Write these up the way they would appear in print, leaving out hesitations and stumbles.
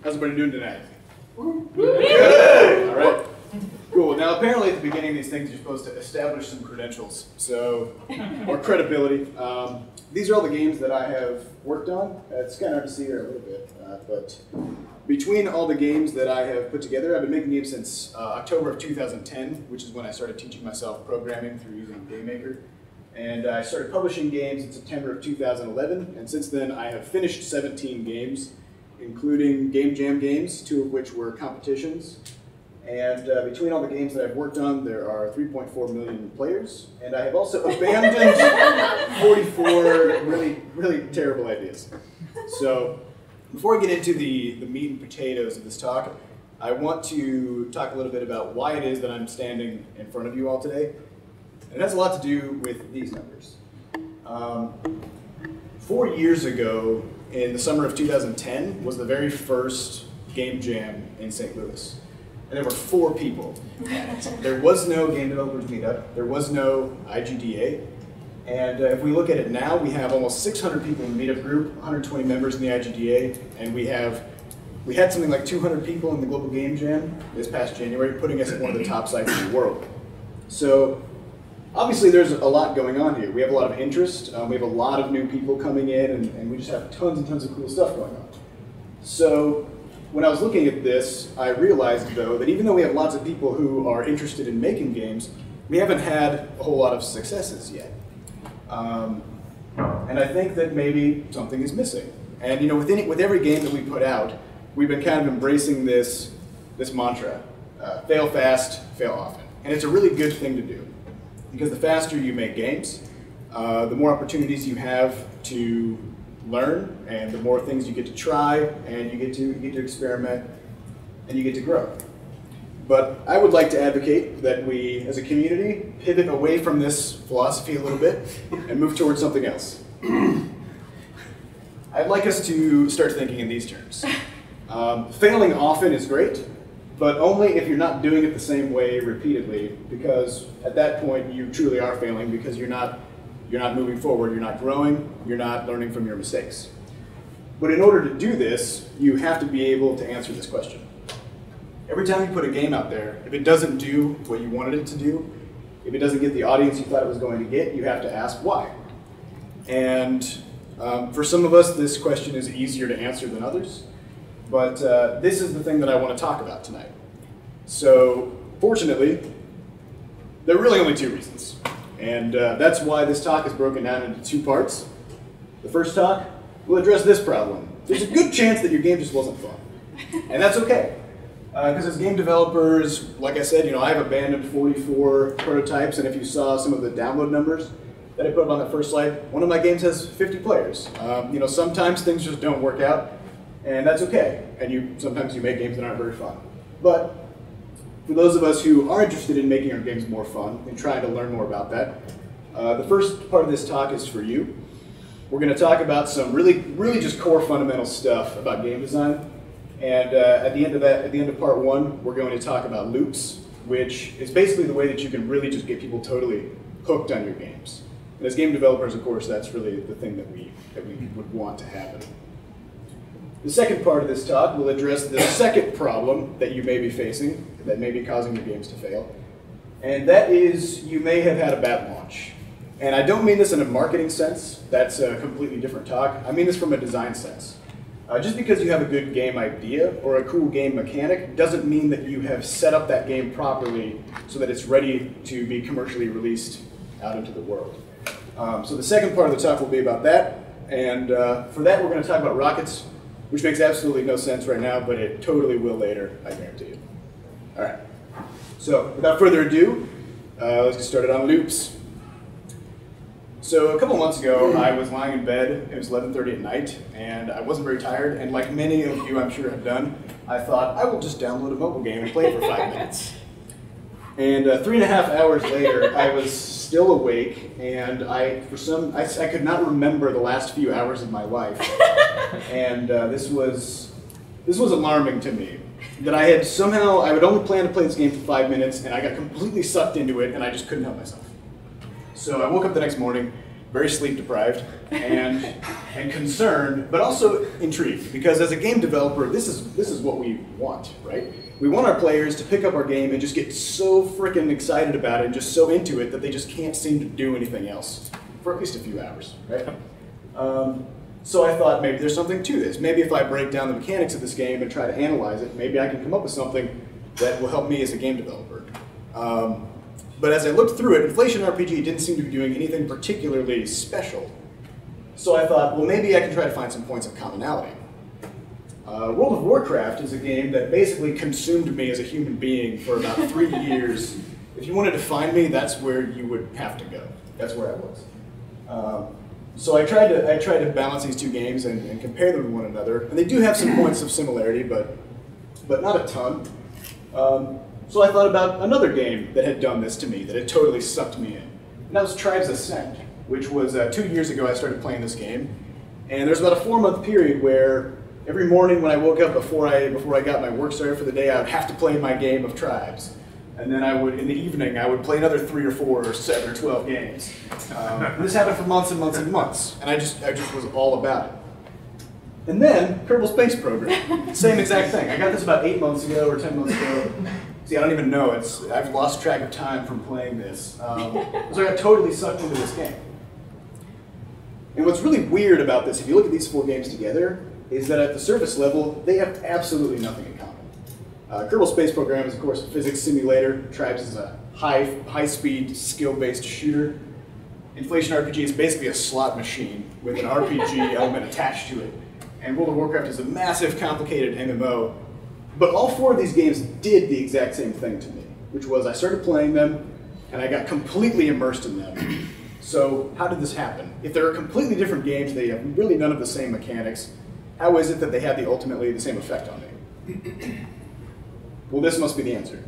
How's everybody doing tonight? Good! All right. Cool. Now, apparently at the beginning of these things, you're supposed to establish some credentials, or credibility. These are all the games that I have worked on. It's kind of hard to see there a little bit, but between all the games that I have put together, I've been making games since October of 2010, which is when I started teaching myself programming through using GameMaker. And I started publishing games in September of 2011, and since then I have finished 17 games, including Game Jam games, 2 of which were competitions. And between all the games that I've worked on, there are 3.4 million players, and I have also abandoned 44 really terrible ideas. So before I get into the meat and potatoes of this talk, I want to talk a little bit about why it is that I'm standing in front of you all today. It has a lot to do with these numbers. 4 years ago, in the summer of 2010, was the very first Game Jam in St. Louis. And there were 4 people. There was no Game Developers Meetup. There was no IGDA. And if we look at it now, we have almost 600 people in the meetup group, 120 members in the IGDA, and we had something like 200 people in the Global Game Jam this past January, putting us at one of the top sites in the world. So obviously there's a lot going on here. We have a lot of interest, we have a lot of new people coming in, and we just have tons and tons of cool stuff going on. So when I was looking at this, I realized though that even though we have lots of people who are interested in making games, we haven't had a whole lot of successes yet. And I think that maybe something is missing. And you know, with every game that we put out, we've been kind of embracing this mantra, fail fast, fail often. And it's a really good thing to do. Because the faster you make games, the more opportunities you have to learn, and the more things you get to try, and you get to experiment, and you get to grow. But I would like to advocate that we, as a community, pivot away from this philosophy a little bit and move towards something else. I'd like us to start thinking in these terms. Failing often is great, but only if you're not doing it the same way repeatedly, because at that point you truly are failing because you're not moving forward, you're not growing, you're not learning from your mistakes. But in order to do this, you have to be able to answer this question. Every time you put a game out there, if it doesn't do what you wanted it to do, if it doesn't get the audience you thought it was going to get, you have to ask why. And for some of us, this question is easier to answer than others. But this is the thing that I want to talk about tonight. So, fortunately, there are really only 2 reasons. And that's why this talk is broken down into 2 parts. The first talk will address this problem. There's a good chance that your game just wasn't fun. And that's okay. Because as game developers, like I said, I've abandoned 44 prototypes, and if you saw some of the download numbers that I put up on that first slide, one of my games has 50 players. Sometimes things just don't work out. And that's okay, and sometimes you make games that aren't very fun. But for those of us who are interested in making our games more fun and trying to learn more about that, the first part of this talk is for you. We're going to talk about some really just core fundamental stuff about game design. And at the end of part 1, we're going to talk about loops, which is basically the way that you can really just get people totally hooked on your games. And as game developers, of course, that's really the thing that we would want to happen. The second part of this talk will address the second problem that you may be facing, that may be causing your games to fail, and that is you may have had a bad launch. And I don't mean this in a marketing sense, that's a completely different talk. I mean this from a design sense. Just because you have a good game idea or a cool game mechanic doesn't mean that you have set up that game properly so that it's ready to be commercially released out into the world. So the second part of the talk will be about that, and for that we're going to talk about rockets, which makes absolutely no sense right now, but it totally will later, I guarantee you. All right, so without further ado, let's get started on loops. So a couple months ago, I was lying in bed, it was 11:30 at night, and I wasn't very tired, and like many of you I'm sure have done, I thought, I will just download a mobile game and play it for 5 minutes. And 3.5 hours later, I was still awake, and I could not remember the last few hours of my life. And this was alarming to me. That I would only plan to play this game for 5 minutes, and I got completely sucked into it, and I just couldn't help myself. So I woke up the next morning, very sleep deprived, and concerned, but also intrigued. Because as a game developer, this is what we want, right? We want our players to pick up our game and just get so freaking excited about it and just so into it that they just can't seem to do anything else for at least a few hours, right? So I thought maybe there's something to this. Maybe if I break down the mechanics of this game and try to analyze it, maybe I can come up with something that will help me as a game developer. But as I looked through it, Inflation RPG didn't seem to be doing anything particularly special. So I thought, well, maybe I can try to find some points of commonality. World of Warcraft is a game that basically consumed me as a human being for about 3 years. If you wanted to find me, that's where you would have to go. That's where I was. So I tried to balance these two games and compare them to one another. And they do have some points of similarity, but not a ton. So I thought about another game that had done this to me, that had totally sucked me in. And that was Tribes Ascend, which was 2 years ago I started playing this game. And there's about a 4-month period where every morning when I woke up before I got my work started for the day, I would have to play my game of Tribes. And then in the evening, I would play another 3 or 4 or 7 or 12 games. This happened for months and months and months, and I just was all about it. And then, Kerbal Space Program, same exact thing. I got this about 8 months ago or 10 months ago. See, I don't even know. I've lost track of time from playing this. So I got totally sucked into this game. And what's really weird about this, if you look at these 4 games together, is that at the surface level, they have absolutely nothing in common. Kerbal Space Program is, of course, a physics simulator. Tribes is a high-speed, skill-based shooter. Inflation RPG is basically a slot machine with an RPG element attached to it. And World of Warcraft is a massive, complicated MMO. But all 4 of these games did the exact same thing to me, which was I started playing them, and I got completely immersed in them. So how did this happen? If they're completely different games, they have really none of the same mechanics, how is it that they had ultimately the same effect on me? Well, this must be the answer.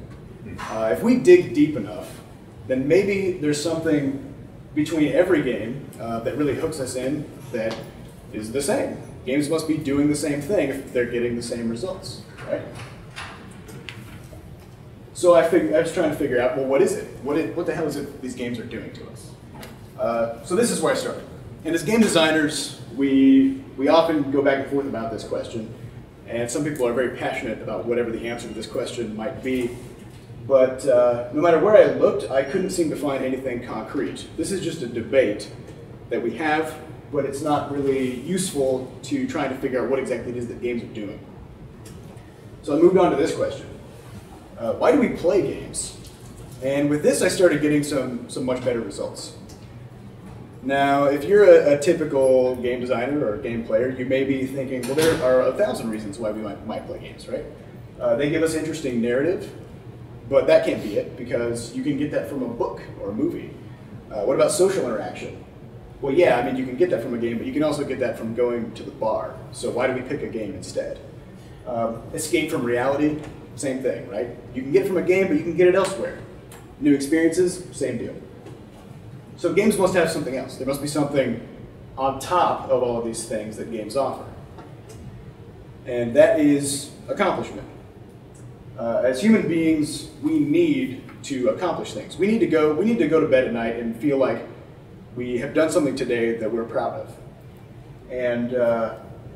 If we dig deep enough, then maybe there's something between every game that really hooks us in that is the same. Games must be doing the same thing if they're getting the same results, right? So I was trying to figure out, well, what is it? What the hell is it these games are doing to us? So this is where I started. And as game designers, we often go back and forth about this question. And some people are very passionate about whatever the answer to this question might be. But no matter where I looked, I couldn't seem to find anything concrete. This is just a debate that we have, but it's not really useful to trying to figure out what exactly it is that games are doing. So I moved on to this question. Why do we play games? And with this, I started getting some much better results. Now, if you're a typical game designer or game player, you may be thinking, well, there are 1,000 reasons why we might play games, right? They give us interesting narrative, but that can't be it, because you can get that from a book or a movie. What about social interaction? Well, yeah, I mean, you can get that from a game, but you can also get that from going to the bar. So why do we pick a game instead? Escape from reality, same thing, right? You can get it from a game, but you can get it elsewhere. New experiences, same deal. So games must have something else. There must be something on top of all of these things that games offer. And that is accomplishment. As human beings, we need to accomplish things. We need to go to bed at night and feel like we have done something today that we're proud of. And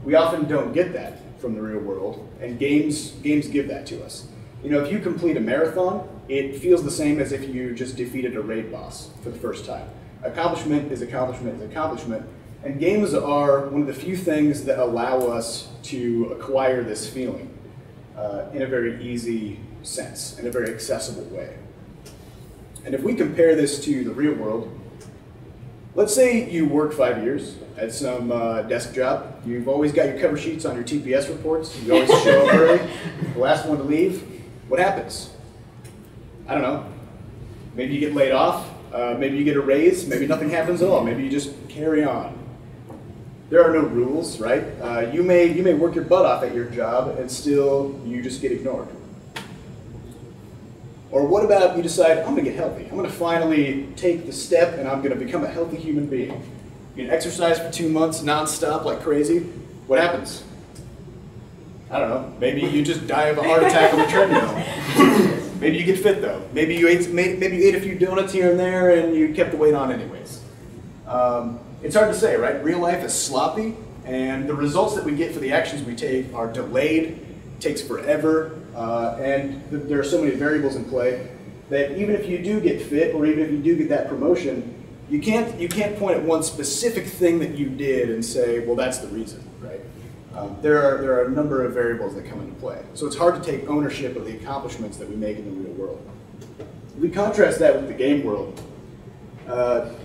we often don't get that from the real world, and games give that to us. You know, if you complete a marathon, it feels the same as if you just defeated a raid boss for the first time. Accomplishment is accomplishment is accomplishment, and games are one of the few things that allow us to acquire this feeling in a very easy sense, in a very accessible way. And if we compare this to the real world, let's say you work 5 years at some desk job. You've always got your cover sheets on your TPS reports. You always show up early, the last one to leave. What happens? I don't know. Maybe you get laid off. Maybe you get a raise. Maybe nothing happens at all. Maybe you just carry on. There are no rules, right? You may work your butt off at your job and still you just get ignored. Or what about you decide, I'm going to get healthy. I'm going to finally take the step and I'm going to become a healthy human being. You can exercise for 2 months nonstop like crazy. What happens? I don't know. Maybe you just die of a heart attack on the treadmill. Maybe you get fit though. Maybe you ate a few donuts here and there and you kept the weight on anyways. It's hard to say, right? Real life is sloppy, and the results that we get for the actions we take are delayed, takes forever, and there are so many variables in play that even if you do get fit, or even if you do get that promotion, you can't point at one specific thing that you did and say, well, that's the reason, right? There are a number of variables that come into play. So it's hard to take ownership of the accomplishments that we make in the real world. If we contrast that with the game world,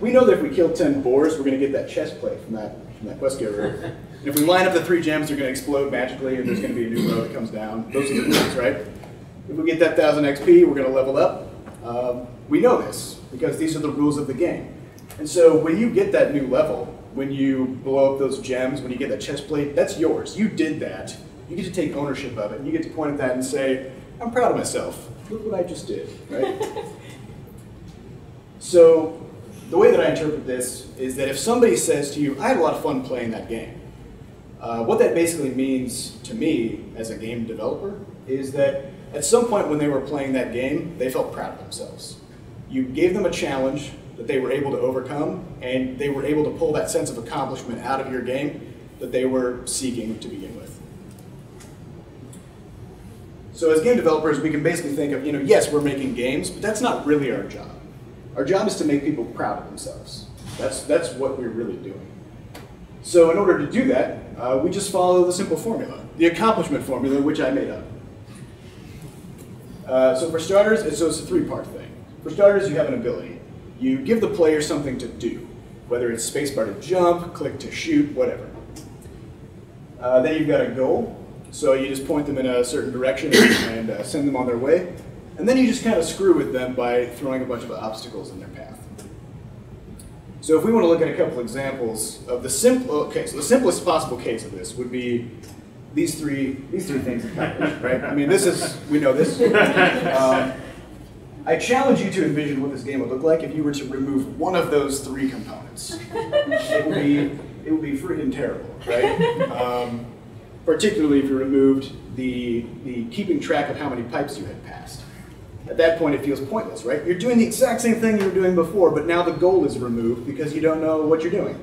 we know that if we kill 10 boars, we're going to get that chest plate from that quest giver. And if we line up the 3 gems, they're going to explode magically, and there's going to be a new row that comes down. Those are the rules, right? If we get that 1,000 XP, we're going to level up. We know this, because these are the rules of the game. And so when you get that new level, when you blow up those gems, when you get that chest plate, that's yours. You did that. You get to take ownership of it. And you get to point at that and say, I'm proud of myself. Look what I just did, right? So the way that I interpret this is that if somebody says to you, I had a lot of fun playing that game, what that basically means to me as a game developer is that at some point when they were playing that game, they felt proud of themselves. You gave them a challenge that they were able to overcome, and they were able to pull that sense of accomplishment out of your game that they were seeking to begin with. So as game developers, we can basically think of, yes, we're making games, but that's not really our job. Our job is to make people proud of themselves. That's what we're really doing. So in order to do that, we just follow the simple formula, the accomplishment formula, which I made up. So for starters, it's a 3-part thing. For starters, you have an ability. You give the player something to do, whether it's spacebar to jump, click to shoot, whatever. Then you've got a goal, so you just point them in a certain direction and send them on their way. And then you just kind of screw with them by throwing a bunch of obstacles in their path. So if we want to look at a couple examples of the so the simplest possible case of this would be these three things accomplished, right? I mean, we know this. I challenge you to envision what this game would look like if you were to remove one of those 3 components. It would be freaking terrible, right? Particularly if you removed the keeping track of how many pipes you had passed. At that point, it feels pointless, right? You're doing the exact same thing you were doing before, but now the goal is removed because you don't know what you're doing.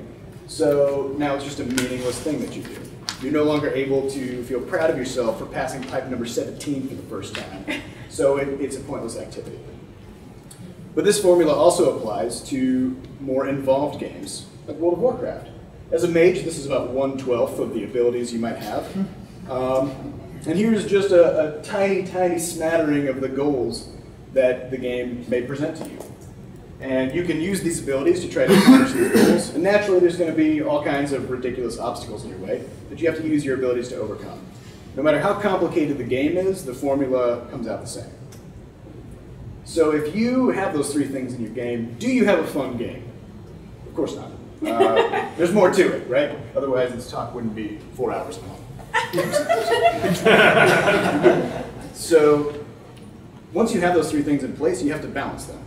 So now it's just a meaningless thing that you do. You're no longer able to feel proud of yourself for passing pipe number 17 for the first time. So it's a pointless activity. But this formula also applies to more involved games, like World of Warcraft. As a mage, this is about 1/12 of the abilities you might have. And here's just a tiny, tiny smattering of the goals that the game may present to you. And you can use these abilities to try to accomplish these goals. And naturally, there's going to be all kinds of ridiculous obstacles in your way that you have to use your abilities to overcome. No matter how complicated the game is, the formula comes out the same. So if you have those 3 things in your game, do you have a fun game? Of course not. There's more to it, right? Otherwise, this talk wouldn't be 4 hours long. So once you have those 3 things in place, you have to balance them.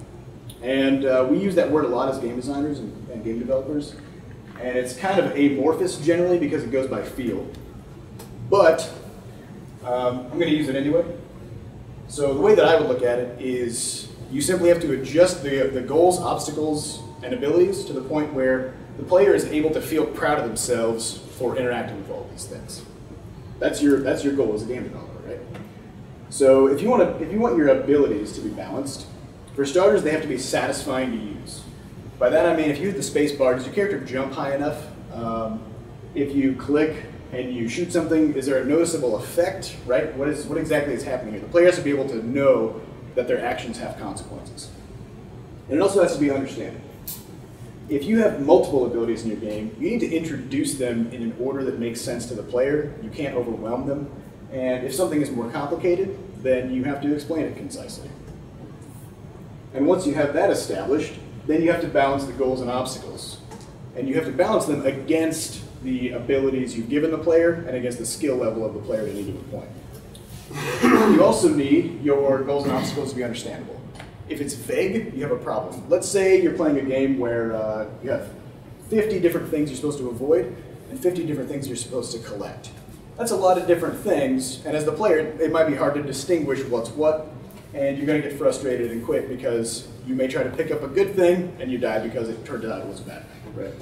And we use that word a lot as game designers and game developers. And it's kind of amorphous generally because it goes by feel. But I'm going to use it anyway. So the way that I would look at it is you simply have to adjust the goals, obstacles, and abilities to the point where the player is able to feel proud of themselves for interacting with all these things. That's your goal as a game developer, right? So if you want your abilities to be balanced, for starters, they have to be satisfying to use. By that I mean if you hit the space bar, does your character jump high enough? If you click and you shoot something, is there a noticeable effect, right? What exactly is happening here? The player has to be able to know that their actions have consequences. And it also has to be understandable. If you have multiple abilities in your game, you need to introduce them in an order that makes sense to the player. You can't overwhelm them. And if something is more complicated, then you have to explain it concisely. And once you have that established, then you have to balance the goals and obstacles. And you have to balance them against the abilities you've given the player and against the skill level of the player at any given point. You also need your goals and obstacles to be understandable. If it's vague, you have a problem. Let's say you're playing a game where you have 50 different things you're supposed to avoid and 50 different things you're supposed to collect. That's a lot of different things, and as the player, it might be hard to distinguish what's what, and you're going to get frustrated and quit because you may try to pick up a good thing and you die because it turned out it was a bad thing, right?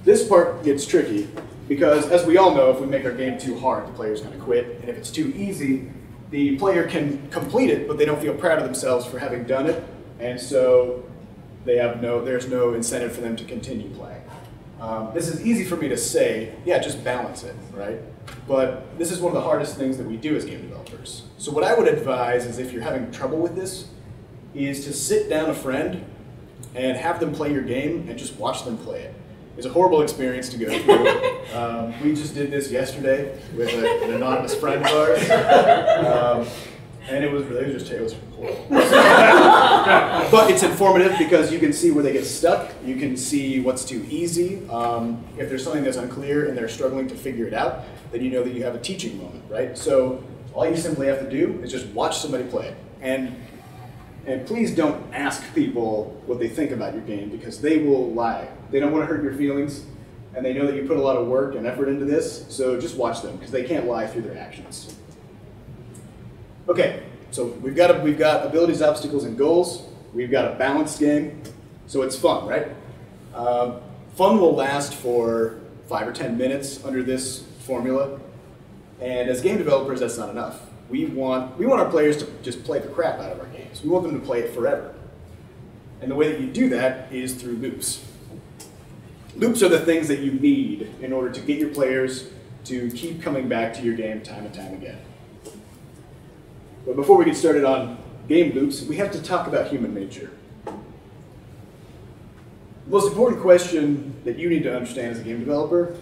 This part gets tricky because, as we all know, if we make our game too hard, the player's going to quit, and if it's too easy, the player can complete it, but they don't feel proud of themselves for having done it, and so there's no incentive for them to continue playing. This is easy for me to say, yeah, just balance it, right? But this is one of the hardest things that we do as game developers. So what I would advise is, if you're having trouble with this, is to sit down a friend and have them play your game and just watch them play it. It's a horrible experience to go through. We just did this yesterday with an anonymous friend of ours. And it was horrible. But it's informative because you can see where they get stuck. You can see what's too easy. If there's something that's unclear and they're struggling to figure it out, then you know that you have a teaching moment, right? So all you simply have to do is just watch somebody play it. And please don't ask people what they think about your game, because they will lie. They don't want to hurt your feelings, and they know that you put a lot of work and effort into this, so just watch them, because they can't lie through their actions. Okay, so we've got abilities, obstacles, and goals. We've got a balanced game, so it's fun, right? Fun will last for 5 or 10 minutes under this formula, and as game developers, that's not enough. We want our players to just play the crap out of our games. We want them to play it forever. And the way that you do that is through loops. Loops are the things that you need in order to get your players to keep coming back to your game time and time again. But before we get started on game loops, we have to talk about human nature. The most important question that you need to understand as a game developer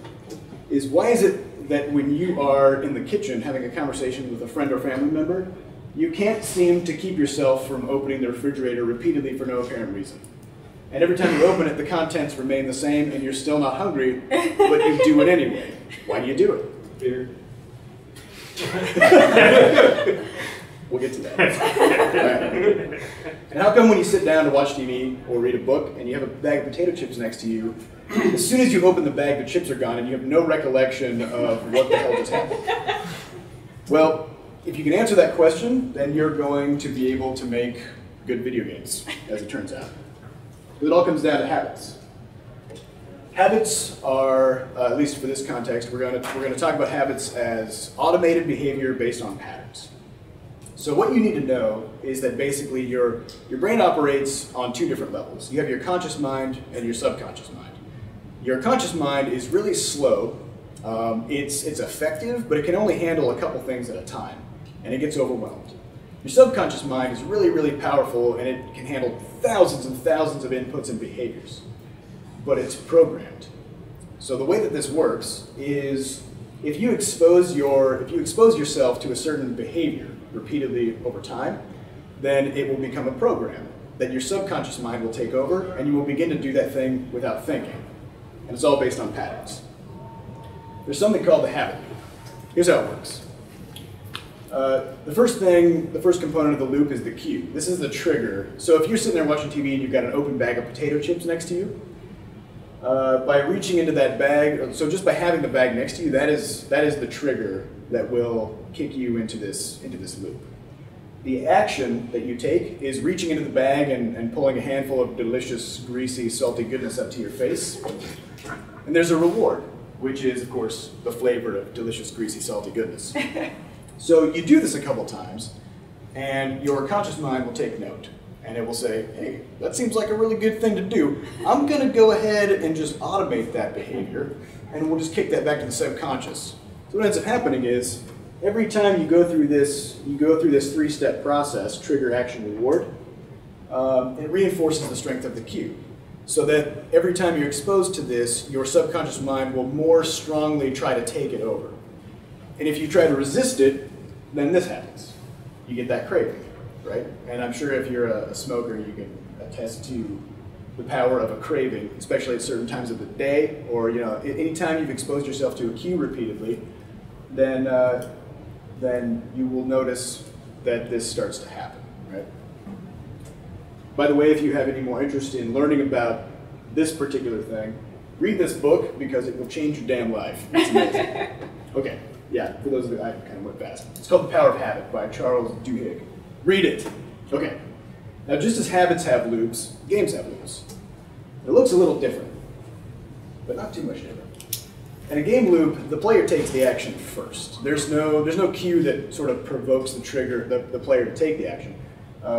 is, why is it that when you are in the kitchen having a conversation with a friend or family member, you can't seem to keep yourself from opening the refrigerator repeatedly for no apparent reason? And every time you open it, the contents remain the same and you're still not hungry, but you do it anyway. Why do you do it? Fear. We'll get to that. Right. And how come when you sit down to watch TV or read a book and you have a bag of potato chips next to you, as soon as you open the bag, the chips are gone and you have no recollection of what the hell just happened? Well, if you can answer that question, then you're going to be able to make good video games, as it turns out. It all comes down to habits. Habits are, at least for this context, we're going to talk about habits as automated behavior based on patterns. So what you need to know is that basically your brain operates on 2 different levels. You have your conscious mind and your subconscious mind. Your conscious mind is really slow. It's effective, but it can only handle a couple things at a time, and it gets overwhelmed. Your subconscious mind is really, really powerful, and it can handle thousands and thousands of inputs and behaviors, but it's programmed. So the way that this works is, if you expose yourself to a certain behavior repeatedly over time, then it will become a program that your subconscious mind will take over, and you will begin to do that thing without thinking. And it's all based on patterns. There's something called the habit loop. Here's how it works. The first component of the loop is the cue. This is the trigger. So if you're sitting there watching TV and you've got an open bag of potato chips next to you, by reaching into that bag, so just by having the bag next to you, that is the trigger that will kick you into this loop. The action that you take is reaching into the bag and pulling a handful of delicious, greasy, salty goodness up to your face. And there's a reward, which is, of course, the flavor of delicious, greasy, salty goodness. So you do this a couple times, and your conscious mind will take note. And it will say, hey, that seems like a really good thing to do. I'm going to go ahead and just automate that behavior, and we'll just kick that back to the subconscious. So what ends up happening is, every time you go through this 3-step process, trigger, action, reward, it reinforces the strength of the cue. So that every time you're exposed to this, your subconscious mind will more strongly try to take it over. And if you try to resist it, then this happens. You get that craving, right? And I'm sure if you're a smoker, you can attest to the power of a craving, especially at certain times of the day, or anytime you've exposed yourself to a cue repeatedly, then you will notice that this starts to happen, right? By the way, if you have any more interest in learning about this particular thing, read this book, because it will change your damn life. It's amazing. Okay, yeah, for those of you, I kind of went fast. It's called The Power of Habit by Charles Duhigg. Read it. Okay. Now, just as habits have loops, games have loops. It looks a little different, but not too much different. In a game loop, the player takes the action first. There's no cue that sort of provokes the trigger, the player to take the action.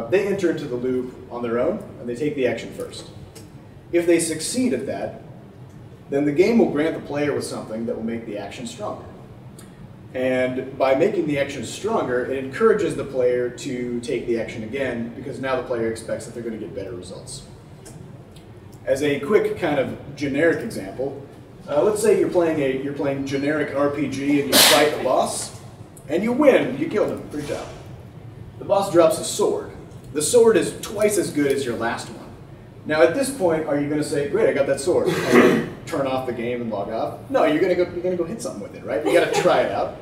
They enter into the loop on their own, and they take the action first. If they succeed at that, then the game will grant the player with something that will make the action stronger. And by making the action stronger, it encourages the player to take the action again, because now the player expects that they're going to get better results. As a quick kind of generic example, let's say you're playing generic RPG and you fight a boss, and you win. You killed him. Great job. The boss drops a sword. The sword is twice as good as your last one. Now, at this point, are you going to say, "Great, I got that sword," and then turn off the game and log off? No, you're going to go hit something with it, right? You got to try it out.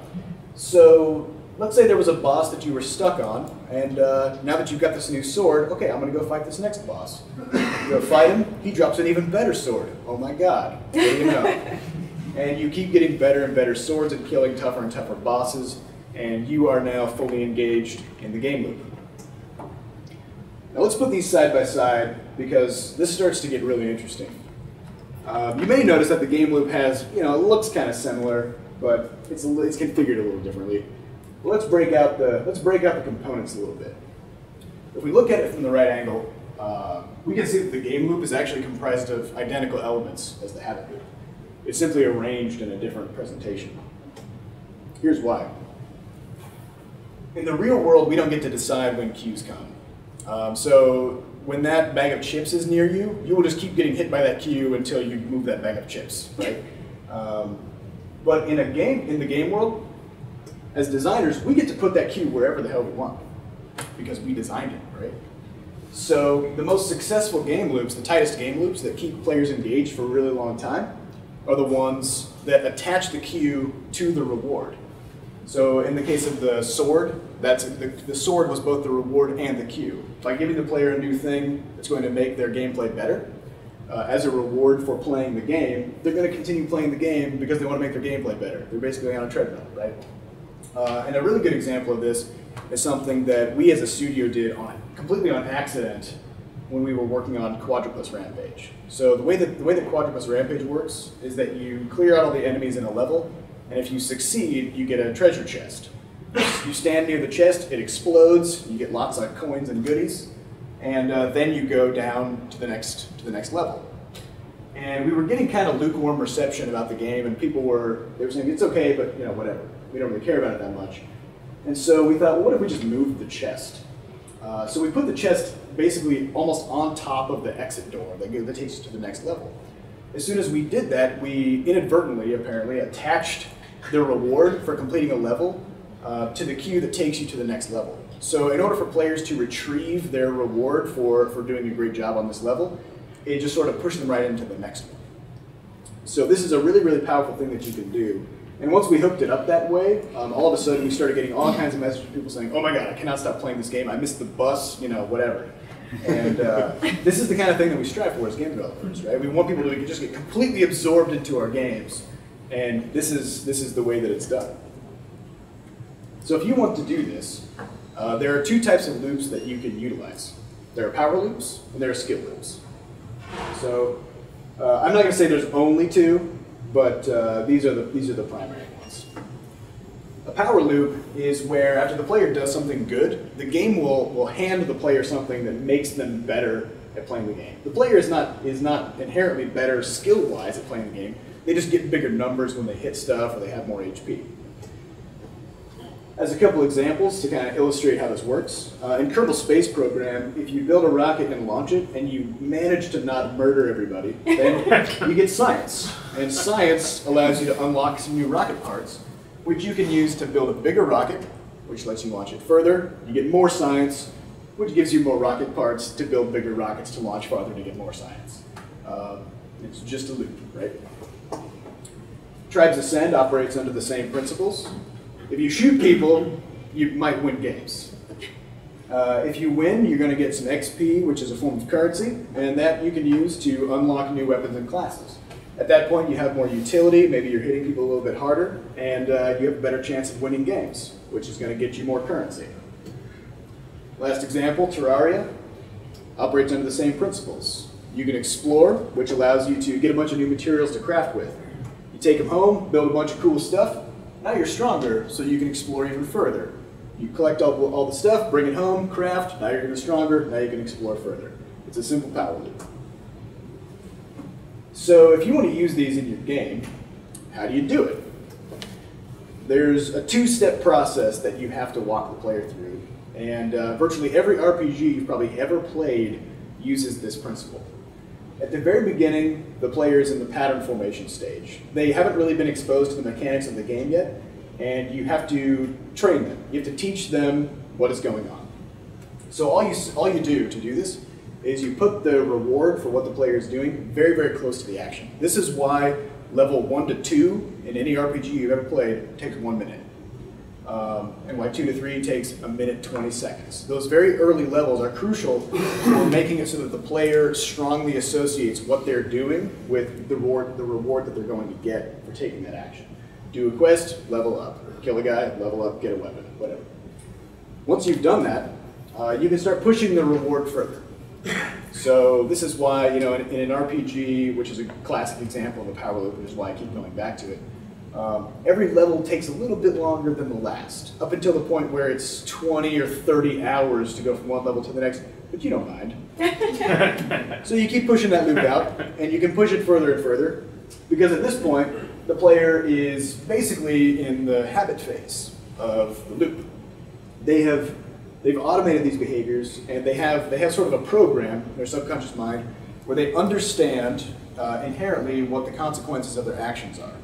So let's say there was a boss that you were stuck on, and now that you've got this new sword, okay, I'm going to go fight this next boss. You go fight him, he drops an even better sword. Oh my god, what do you know? And you keep getting better and better swords and killing tougher and tougher bosses, and you are now fully engaged in the game loop. Now let's put these side by side, because this starts to get really interesting. You may notice that the game loop has, it looks kind of similar, but it's configured a little differently. Well, let's break out the components a little bit. If we look at it from the right angle, we can see that the game loop is actually comprised of identical elements as the habit loop. It's simply arranged in a different presentation. Here's why. In the real world, we don't get to decide when cues come. So when that bag of chips is near you, you will just keep getting hit by that cue until you move that bag of chips, right? But in the game world, as designers, we get to put that cue wherever the hell we want, because we designed it, right? So the most successful game loops, the tightest game loops that keep players engaged for a really long time, are the ones that attach the cue to the reward. So in the case of the sword, the sword was both the reward and the cue. By giving the player a new thing that's going to make their gameplay better, as a reward for playing the game, they're going to continue playing the game because they want to make their gameplay better. They're basically on a treadmill, right? And a really good example of this is something that we as a studio did completely on accident when we were working on Quadrupus Rampage. So the way that Quadrupus Rampage works is that you clear out all the enemies in a level, and if you succeed, you get a treasure chest. You stand near the chest, it explodes, you get lots of coins and goodies, and then you go down to the next level. And we were getting kind of lukewarm reception about the game, and they were saying, it's okay, but whatever. We don't really care about it that much. And so we thought, well, what if we just moved the chest? So we put the chest basically almost on top of the exit door that takes us to the next level. As soon as we did that, we inadvertently, apparently, attached the reward for completing a level to the cue that takes you to the next level. So in order for players to retrieve their reward for doing a great job on this level, it just sort of pushed them right into the next one. So this is a really, really powerful thing that you can do. And once we hooked it up that way, all of a sudden we started getting all kinds of messages from people saying, oh my god, I cannot stop playing this game, I missed the bus, whatever. And this is the kind of thing that we strive for as game developers, right? We want people to just get completely absorbed into our games, and this is the way that it's done. So if you want to do this, there are two types of loops that you can utilize. There are power loops, and there are skill loops. So I'm not going to say there's only two, but these are the primary ones. A power loop is where after the player does something good, the game will hand the player something that makes them better at playing the game. The player is not inherently better skill-wise at playing the game. They just get bigger numbers when they hit stuff or they have more HP. As a couple examples to kind of illustrate how this works, in Kerbal Space Program, if you build a rocket and launch it and you manage to not murder everybody, then you get science. And science allows you to unlock some new rocket parts, which you can use to build a bigger rocket, which lets you launch it further. You get more science, which gives you more rocket parts to build bigger rockets to launch farther to get more science. It's just a loop, right? Tribes Ascend operates under the same principles. If you shoot people, you might win games. If you win, you're going to get some XP, which is a form of currency, and that you can use to unlock new weapons and classes. At that point, you have more utility, maybe you're hitting people a little bit harder, and you have a better chance of winning games, which is going to get you more currency. Last example, Terraria, operates under the same principles. You can explore, which allows you to get a bunch of new materials to craft with. You take them home, build a bunch of cool stuff. Now you're stronger, so you can explore even further. You collect all the stuff, bring it home, craft, now you're even stronger, now you can explore further. It's a simple power loop. So if you want to use these in your game, how do you do it? There's a two-step process that you have to walk the player through, and virtually every RPG you've probably ever played uses this principle. At the very beginning, the player is in the pattern formation stage. They haven't really been exposed to the mechanics of the game yet, and you have to train them. You have to teach them what is going on. So all you do to do this is you put the reward for what the player is doing very, very close to the action. This is why level 1 to 2 in any RPG you've ever played takes 1 minute. And why 2 to 3 takes 1:20 seconds. Those very early levels are crucial for making it so that the player strongly associates what they're doing with the reward that they're going to get for taking that action. Do a quest, level up. Kill a guy, level up, get a weapon, whatever. Once you've done that, you can start pushing the reward further. So this is why, in an RPG, which is a classic example of a power loop, which is why I keep going back to it, every level takes a little bit longer than the last, up until the point where it's 20 or 30 hours to go from one level to the next, but you don't mind. So you keep pushing that loop out, and you can push it further and further, because at this point, the player is basically in the habit phase of the loop. They've automated these behaviors, and they have sort of a program in their subconscious mind where they understand inherently what the consequences of their actions are.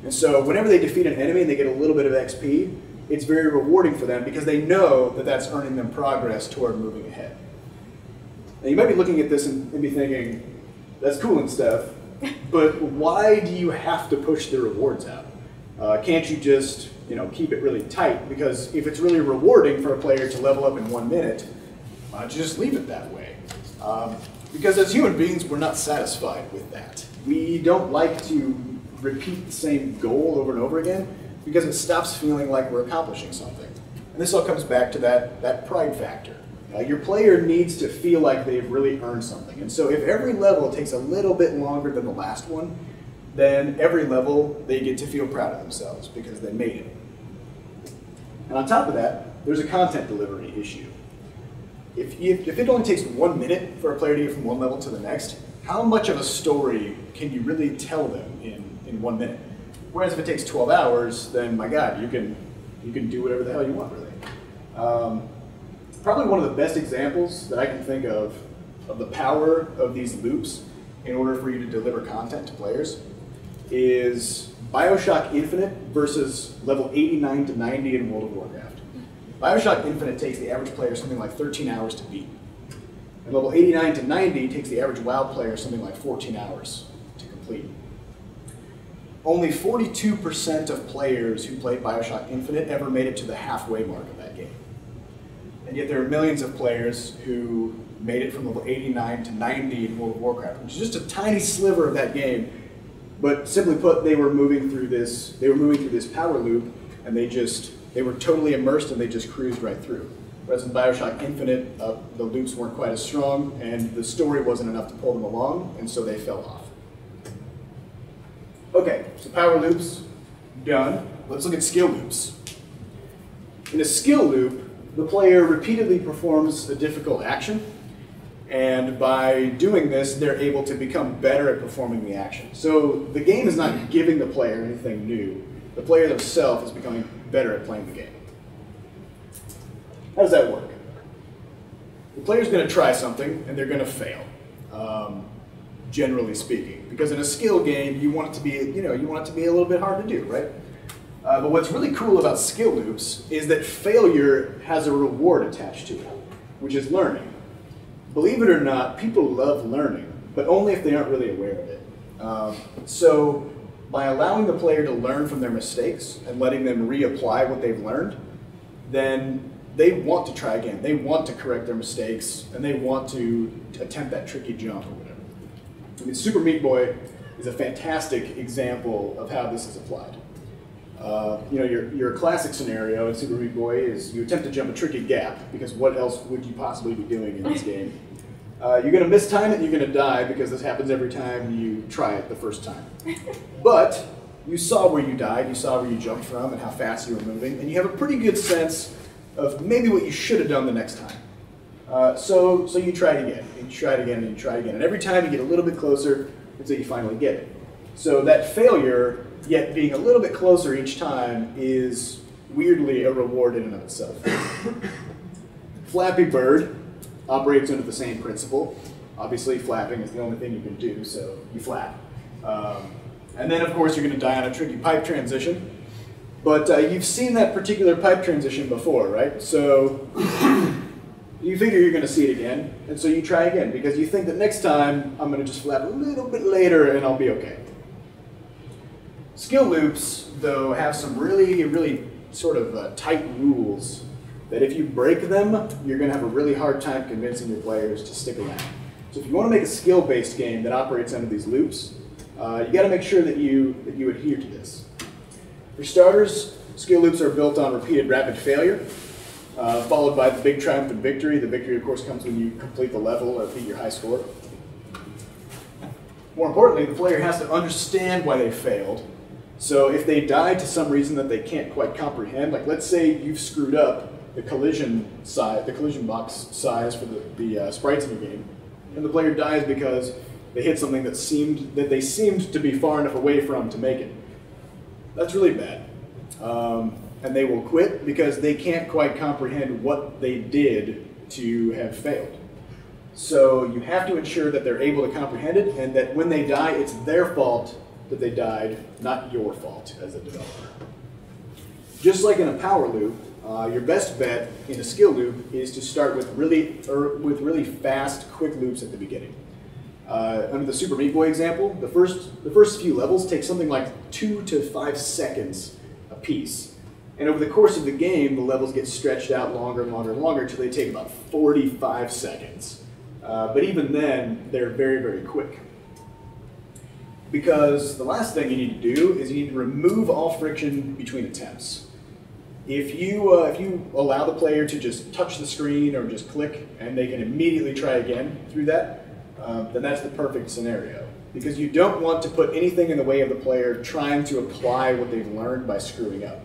And so whenever they defeat an enemy and they get a little bit of XP, it's very rewarding for them because they know that that's earning them progress toward moving ahead. Now you might be looking at this and be thinking, that's cool and stuff, but why do you have to push the rewards out? Can't you just keep it really tight? Because if it's really rewarding for a player to level up in 1 minute, why don't you just leave it that way? Because as human beings, we're not satisfied with that. We don't like to repeat the same goal over and over again because it stops feeling like we're accomplishing something. And this all comes back to that pride factor. Your player needs to feel like they've really earned something. And so if every level takes a little bit longer than the last one, then every level they get to feel proud of themselves because they made it. And on top of that, there's a content delivery issue. If it only takes 1 minute for a player to get from one level to the next, how much of a story can you really tell them in 1 minute? Whereas if it takes 12 hours, then my God, you can do whatever the hell you want, really. Probably one of the best examples that I can think of the power of these loops in order for you to deliver content to players is BioShock Infinite versus level 89 to 90 in World of Warcraft. BioShock Infinite takes the average player something like 13 hours to beat. And level 89 to 90 takes the average WoW player something like 14 hours to complete. Only 42% of players who played BioShock Infinite ever made it to the halfway mark of that game. And yet there are millions of players who made it from level 89 to 90 in World of Warcraft, which is just a tiny sliver of that game. But simply put, they were moving through this power loop, and they were totally immersed, and they just cruised right through. Whereas in BioShock Infinite, the loops weren't quite as strong, and the story wasn't enough to pull them along, and so they fell off. Okay, so power loops, done. Let's look at skill loops. In a skill loop, the player repeatedly performs a difficult action, and by doing this, they're able to become better at performing the action. So the game is not giving the player anything new. The player themselves is becoming better at playing the game. How does that work? The player's going to try something, and they're going to fail, generally speaking. Because in a skill game, you want it to be, you want it to be a little bit hard to do, right? But what's really cool about skill loops is that failure has a reward attached to it, which is learning. Believe it or not, people love learning, but only if they aren't really aware of it. So by allowing the player to learn from their mistakes and letting them reapply what they've learned, then they want to try again. They want to correct their mistakes, and they want to attempt that tricky jump or whatever. I mean, Super Meat Boy is a fantastic example of how this is applied. Your classic scenario in Super Meat Boy is you attempt to jump a tricky gap, because what else would you possibly be doing in this game? You're going to mistime it and you're going to die, because this happens every time you try it the first time. But you saw where you died, you saw where you jumped from and how fast you were moving, and you have a pretty good sense of maybe what you should have done the next time. So you try it again, and you try it again, and you try it again. And every time you get a little bit closer until you finally get it. So that failure, yet being a little bit closer each time, is weirdly a reward in and of itself. Flappy Bird operates under the same principle. Obviously, flapping is the only thing you can do, so you flap. And then, of course, you're going to die on a tricky pipe transition. But you've seen that particular pipe transition before, right? So you figure you're going to see it again, and so you try again, because you think that next time I'm going to just flap a little bit later and I'll be okay. Skill loops, though, have some really sort of tight rules that if you break them, you're going to have a really hard time convincing your players to stick around. So if you want to make a skill-based game that operates under these loops, you got to make sure that you adhere to this. For starters, skill loops are built on repeated rapid failure, followed by the big triumphant victory. The victory, of course, comes when you complete the level or beat your high score. More importantly, the player has to understand why they failed. So if they died to some reason that they can't quite comprehend, like let's say you've screwed up the collision box size for the sprites in the game, and the player dies because they hit something that they seemed to be far enough away from to make it. That's really bad. And they will quit because they can't quite comprehend what they did to have failed. So you have to ensure that they're able to comprehend it, and that when they die, it's their fault that they died, not your fault as a developer. Just like in a power loop, your best bet in a skill loop is to start with really fast, quick loops at the beginning. Under the Super Meat Boy example, the first few levels take something like 2 to 5 seconds a piece. And over the course of the game, the levels get stretched out longer and longer and longer until they take about 45 seconds. But even then, they're very quick. Because the last thing you need to do is you need to remove all friction between attempts. If you allow the player to just touch the screen or just click and they can immediately try again through that, then that's the perfect scenario. Because you don't want to put anything in the way of the player trying to apply what they've learned by screwing up.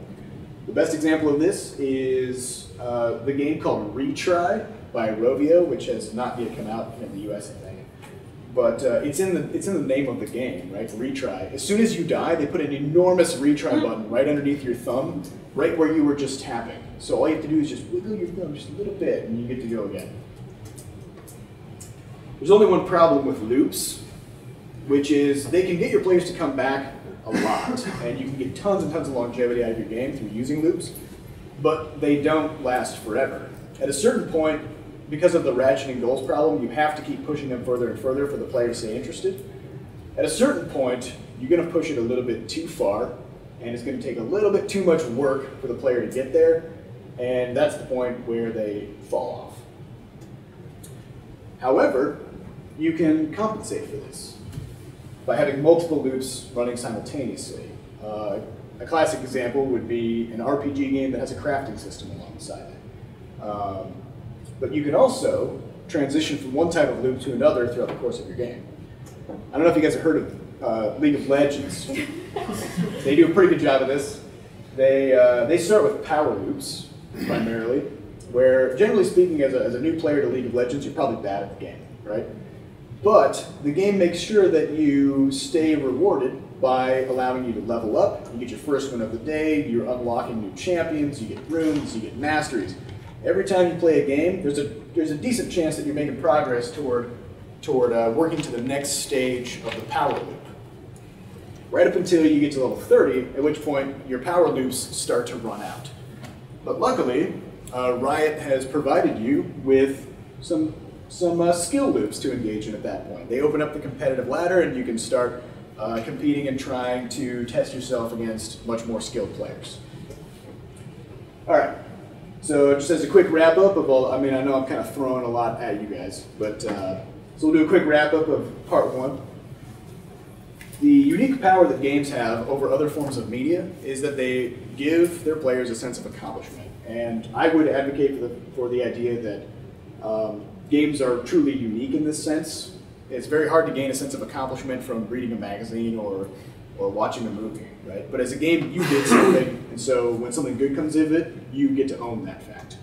The best example of this is the game called Retry by Rovio, which has not yet come out in the US, I think. But it's in the name of the game, right? Retry. As soon as you die, they put an enormous retry button right underneath your thumb, right where you were just tapping. So all you have to do is just wiggle your thumb just a little bit, and you get to go again. There's only one problem with loops, which is they can get your players to come back a lot, and you can get tons and tons of longevity out of your game through using loops, but they don't last forever. At a certain point, because of the ratcheting goals problem, you have to keep pushing them further and further for the player to stay interested. At a certain point, you're going to push it a little bit too far, and it's going to take a little bit too much work for the player to get there, and that's the point where they fall off. However, you can compensate for this by having multiple loops running simultaneously. A classic example would be an RPG game that has a crafting system alongside it. But you can also transition from one type of loop to another throughout the course of your game. I don't know if you guys have heard of League of Legends. They do a pretty good job of this. They start with power loops, primarily, where, generally speaking, as a new player to League of Legends, you're probably bad at the game, right? But the game makes sure that you stay rewarded by allowing you to level up. You get your first win of the day, you're unlocking new champions, you get runes, you get masteries. Every time you play a game, there's a decent chance that you're making progress toward working to the next stage of the power loop. Right up until you get to level 30, at which point your power loops start to run out. But luckily, Riot has provided you with some skill loops to engage in at that point. They open up the competitive ladder, and you can start competing and trying to test yourself against much more skilled players. All right. So just as a quick wrap up of all, I know I'm kind of throwing a lot at you guys, but so we'll do a quick wrap up of part 1. The unique power that games have over other forms of media is that they give their players a sense of accomplishment. And I would advocate for the idea that games are truly unique in this sense. It's very hard to gain a sense of accomplishment from reading a magazine or watching a movie, right? But as a game, you did something, and so when something good comes of it, you get to own that fact.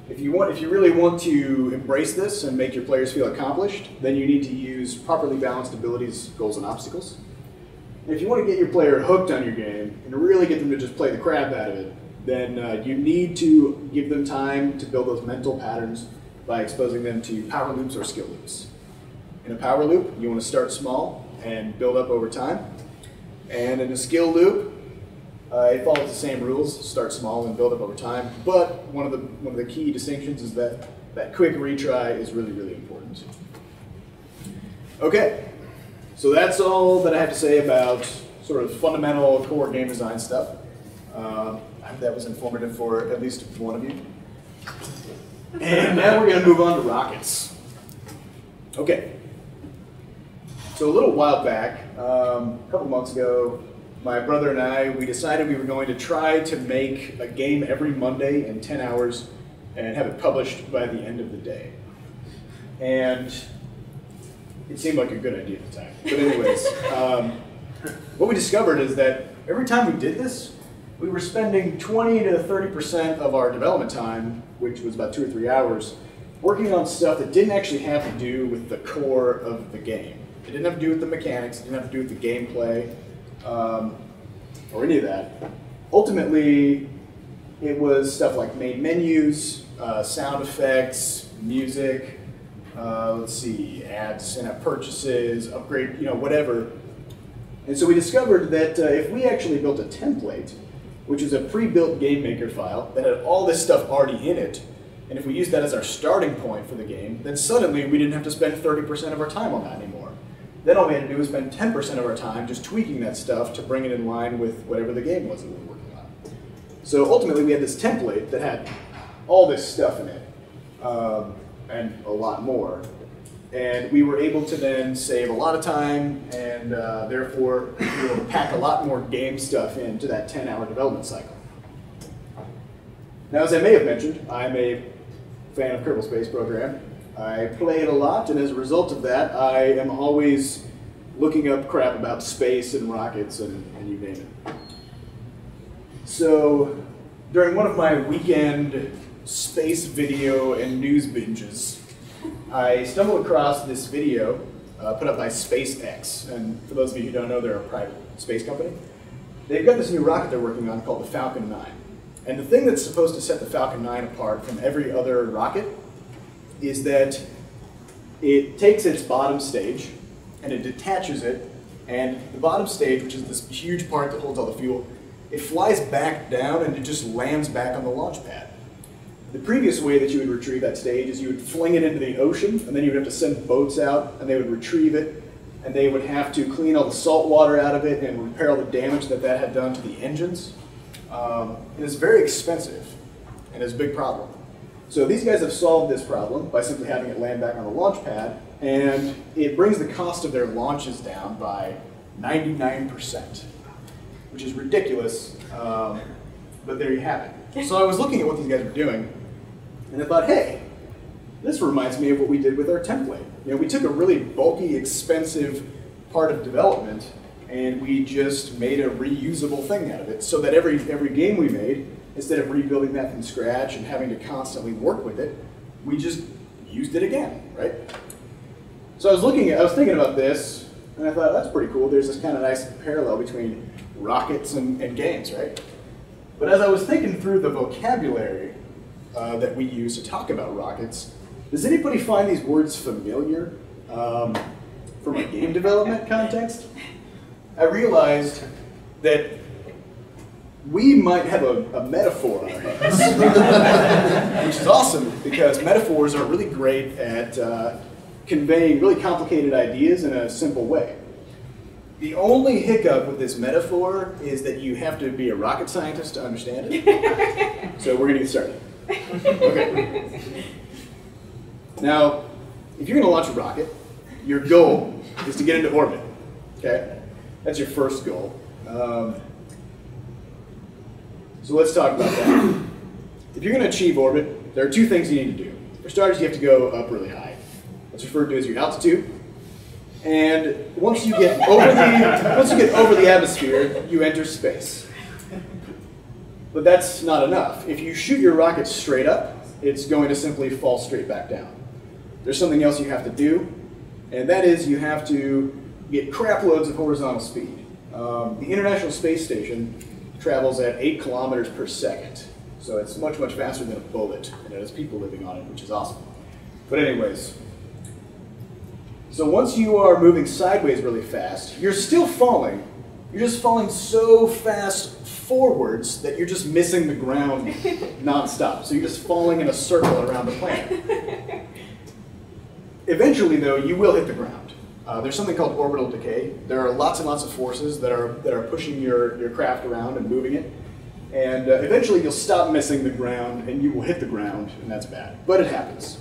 If you really want to embrace this and make your players feel accomplished, then you need to use properly balanced abilities, goals, and obstacles. And if you want to get your player hooked on your game and really get them to just play the crap out of it, then you need to give them time to build those mental patterns by exposing them to power loops or skill loops. In a power loop, you want to start small and build up over time. And in a skill loop, it follows the same rules, start small and build up over time. But one of the key distinctions is that quick retry is really, really important. Okay, so that's all that I have to say about sort of fundamental core game design stuff. I hope that was informative for at least one of you. And now we're going to move on to rockets. Okay. So a little while back, a couple months ago, my brother and I, we decided we were going to try to make a game every Monday in 10 hours and have it published by the end of the day. And it seemed like a good idea at the time. But anyways, what we discovered is that every time we did this, we were spending 20 to 30% of our development time, which was about 2 or 3 hours, working on stuff that didn't actually have to do with the core of the game. It didn't have to do with the mechanics, it didn't have to do with the gameplay, or any of that. Ultimately, it was stuff like main menus, sound effects, music, let's see, ads, in-app purchases, upgrade, whatever. And so we discovered that if we actually built a template, which is a pre-built GameMaker file that had all this stuff already in it, and if we used that as our starting point for the game, then suddenly we didn't have to spend 30% of our time on that anymore. Then all we had to do was spend 10% of our time just tweaking that stuff to bring it in line with whatever the game was that we were working on. So ultimately we had this template that had all this stuff in it, and a lot more. And we were able to then save a lot of time and therefore we will pack a lot more game stuff into that 10-hour development cycle. Now, as I may have mentioned, I'm a fan of Kerbal Space Program. I play it a lot, and as a result of that, I am always looking up crap about space and rockets and you name it. So, during one of my weekend space video and news binges, I stumbled across this video put up by SpaceX, and for those of you who don't know, they're a private space company. They've got this new rocket they're working on called the Falcon 9. And the thing that's supposed to set the Falcon 9 apart from every other rocket is that it takes its bottom stage and it detaches it, and the bottom stage, which is this huge part that holds all the fuel, it flies back down and it just lands back on the launch pad. The previous way that you would retrieve that stage is you would fling it into the ocean, and then you would have to send boats out and they would retrieve it, and they would have to clean all the salt water out of it and repair all the damage that had done to the engines. And it's very expensive and it's a big problem. So these guys have solved this problem by simply having it land back on the launch pad, and it brings the cost of their launches down by 99%, which is ridiculous, but there you have it. So I was looking at what these guys were doing, and I thought, hey, this reminds me of what we did with our template. We took a really bulky, expensive part of development, and we just made a reusable thing out of it, so that every game we made, instead of rebuilding that from scratch and having to constantly work with it, we just used it again, right? So I was thinking about this, and I thought, that's pretty cool. There's this kind of nice parallel between rockets and games, right? But as I was thinking through the vocabulary that we use to talk about rockets, does anybody find these words familiar from a game development context? I realized that we might have a metaphor on our hands, which is awesome because metaphors are really great at conveying really complicated ideas in a simple way. The only hiccup with this metaphor is that you have to be a rocket scientist to understand it. So we're going to get started. Okay. Now, if you're going to launch a rocket, your goal is to get into orbit. Okay? That's your first goal. So let's talk about that. If you're going to achieve orbit, there are two things you need to do. For starters, you have to go up really high. That's referred to as your altitude. And once you get over the atmosphere, you enter space. But that's not enough. If you shoot your rocket straight up, it's going to simply fall straight back down. There's something else you have to do, and that is you have to get crap loads of horizontal speed. The International Space Station travels at 8 kilometers per second. So it's much, much faster than a bullet, and it has people living on it, which is awesome. But anyways, so once you are moving sideways really fast, you're still falling. You're just falling so fast forwards that you're just missing the ground nonstop. So you're just falling in a circle around the planet. Eventually, though, you will hit the ground. There's something called orbital decay. There are lots and lots of forces that are pushing your craft around and moving it. And eventually you'll stop missing the ground and you will hit the ground, and that's bad. But it happens.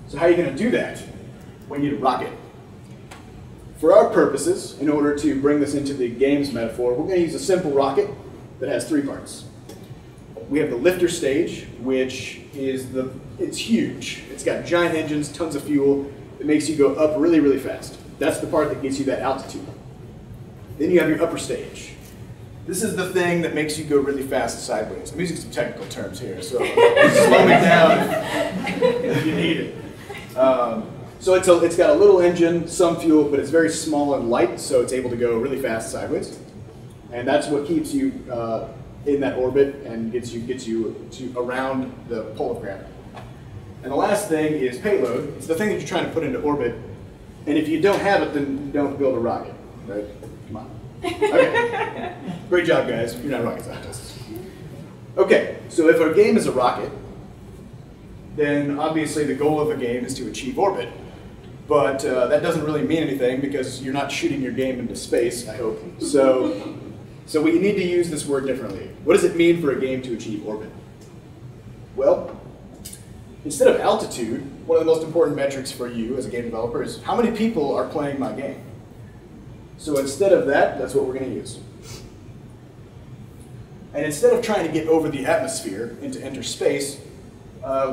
So how are you going to do that? We need a rocket. For our purposes, in order to bring this into the games metaphor, we're going to use a simple rocket that has 3 parts. We have the lifter stage, which is it's huge. It's got giant engines, tons of fuel. It makes you go up really, really fast. That's the part that gives you that altitude. Then you have your upper stage. This is the thing that makes you go really fast sideways. I'm using some technical terms here, so slow me down if you need it. So it's got a little engine, some fuel, but it's very small and light, so it's able to go really fast sideways. And that's what keeps you in that orbit and gets you to around the pole of gravity. And the last thing is payload. It's the thing that you're trying to put into orbit. And if you don't have it, then you don't build a rocket, right? Come on. Okay. Great job, guys. You're not rocket scientists. Okay, so if our game is a rocket, then obviously the goal of the game is to achieve orbit. But that doesn't really mean anything because you're not shooting your game into space, I hope. So we need to use this word differently. What does it mean for a game to achieve orbit? Well, instead of altitude, one of the most important metrics for you as a game developer is how many people are playing my game. So instead of that, that's what we're going to use. And instead of trying to get over the atmosphere and to enter space,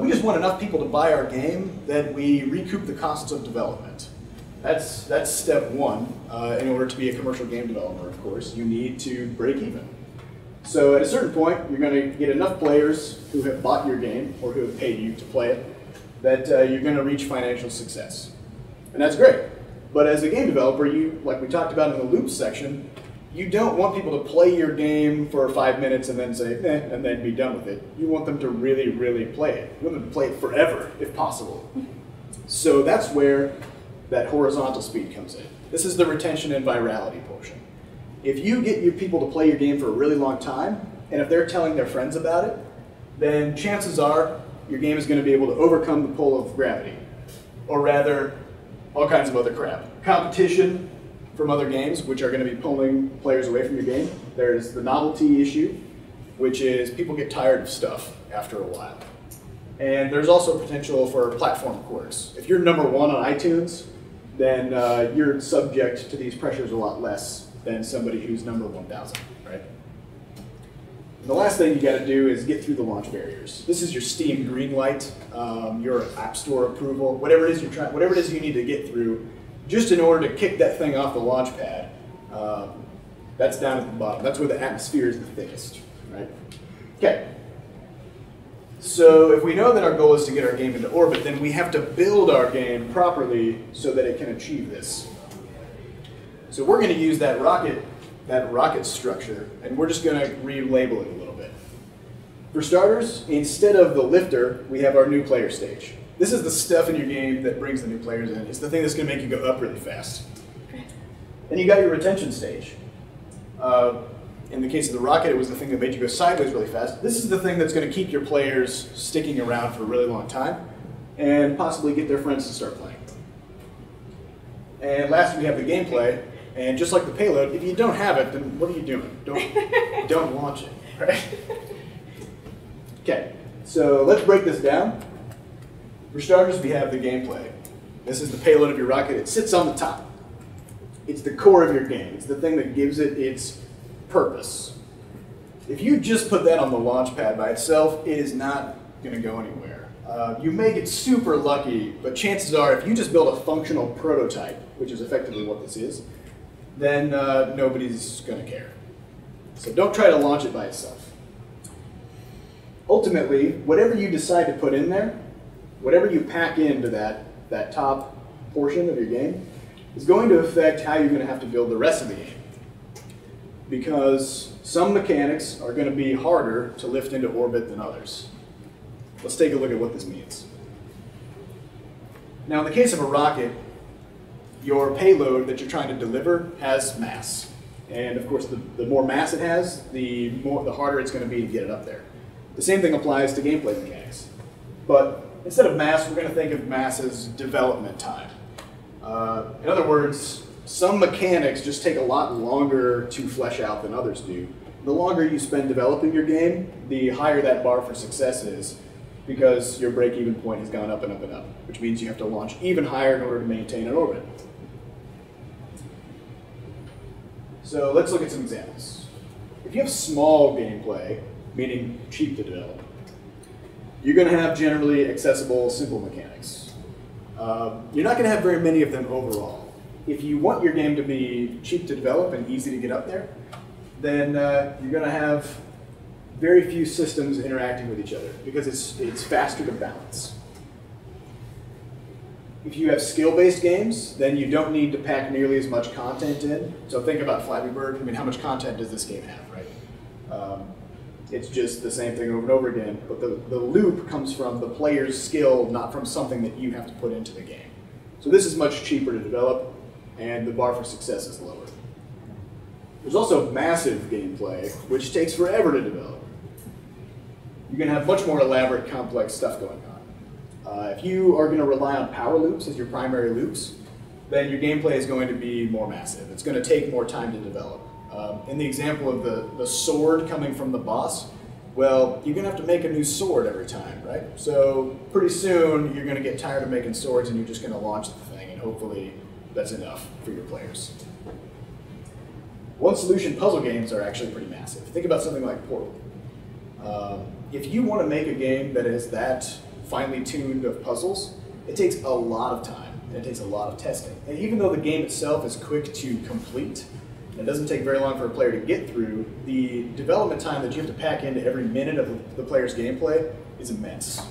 we just want enough people to buy our game that we recoup the costs of development. That's step one. In order to be a commercial game developer, of course, you need to break even. So at a certain point, you're going to get enough players who have bought your game or who have paid you to play it that you're going to reach financial success. And that's great. But as a game developer, like we talked about in the loops section, you don't want people to play your game for 5 minutes and then say, eh, and then be done with it. You want them to really, really play it. You want them to play it forever, if possible. So that's where that horizontal speed comes in. This is the retention and virality portion. If you get your people to play your game for a really long time, and if they're telling their friends about it, then chances are your game is going to be able to overcome the pull of gravity. Or rather, all kinds of other crap. Competition from other games, which are going to be pulling players away from your game. There's the novelty issue, which is people get tired of stuff after a while. And there's also potential for platform quirks. If you're #1 on iTunes, then you're subject to these pressures a lot less than somebody who's number 1,000, right? And the last thing you got to do is get through the launch barriers. This is your Steam green light, your App Store approval, whatever it is you need to get through, just in order to kick that thing off the launch pad. That's down at the bottom. That's where the atmosphere is the thickest, right? Okay. So if we know that our goal is to get our game into orbit, then we have to build our game properly so that it can achieve this. So we're going to use that rocket structure, and we're just going to relabel it a little bit. For starters, instead of the lifter, we have our new player stage. This is the stuff in your game that brings the new players in. It's the thing that's going to make you go up really fast. Then you got your retention stage. In the case of the rocket, it was the thing that made you go sideways really fast. This is the thing that's going to keep your players sticking around for a really long time and possibly get their friends to start playing. And last, we have the gameplay. And just like the payload, if you don't have it, then what are you doing? Don't launch it, right? Okay, so let's break this down. For starters, we have the gameplay. This is the payload of your rocket. It sits on the top. It's the core of your game. It's the thing that gives it its purpose. If you just put that on the launch pad by itself, it is not going to go anywhere. You may get super lucky, but chances are if you just build a functional prototype, which is effectively what this is, then nobody's going to care. So don't try to launch it by itself. Ultimately, whatever you decide to put in there, whatever you pack into that top portion of your game, is going to affect how you're going to have to build the rest of the game. Because some mechanics are going to be harder to lift into orbit than others. Let's take a look at what this means. Now, in the case of a rocket, your payload that you're trying to deliver has mass. And of course, the more mass it has, the harder it's going to be to get it up there. The same thing applies to gameplay mechanics. But instead of mass, we're going to think of mass as development time. In other words, some mechanics just take a lot longer to flesh out than others do. The longer you spend developing your game, the higher that bar for success is, because your break-even point has gone up and up and up, which means you have to launch even higher in order to maintain an orbit. So let's look at some examples. If you have small gameplay, meaning cheap to develop, you're going to have generally accessible, simple mechanics. You're not going to have very many of them overall. If you want your game to be cheap to develop and easy to get up there, then you're going to have very few systems interacting with each other because it's faster to balance. If you have skill-based games, then you don't need to pack nearly as much content in. So think about Flappy Bird. I mean, how much content does this game have, right? It's just the same thing over and over again, but the loop comes from the player's skill, not from something that you have to put into the game. So this is much cheaper to develop, and the bar for success is lower. There's also massive gameplay, which takes forever to develop. You're going to have much more elaborate, complex stuff going on. If you are going to rely on power loops as your primary loops, then your gameplay is going to be more massive. It's going to take more time to develop. In the example of the sword coming from the boss, well, you're going to have to make a new sword every time, right? So pretty soon you're going to get tired of making swords and you're just going to launch the thing, and hopefully that's enough for your players. One-solution puzzle games are actually pretty massive. Think about something like Portal. If you want to make a game that is that finely tuned of puzzles, it takes a lot of time, and it takes a lot of testing. And even though the game itself is quick to complete, it doesn't take very long for a player to get through, the development time that you have to pack into every minute of the player's gameplay is immense.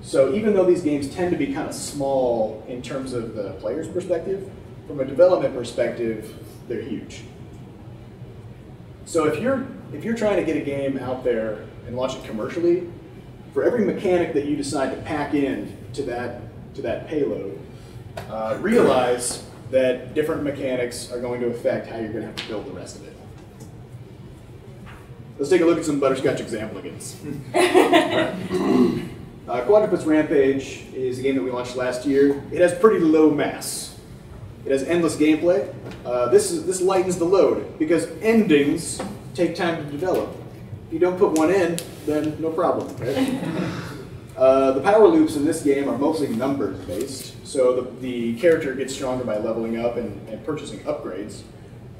So even though these games tend to be kind of small in terms of the player's perspective, from a development perspective, they're huge. So if you're trying to get a game out there and launch it commercially, for every mechanic that you decide to pack in to that payload, realize that different mechanics are going to affect how you're going to have to build the rest of it. Let's take a look at some butterscotch examples. Quadrupus Rampage is a game that we launched last year. It has pretty low mass. It has endless gameplay. This lightens the load because endings take time to develop. If you don't put one in, then no problem, right? The power loops in this game are mostly numbers based. So the character gets stronger by leveling up and purchasing upgrades.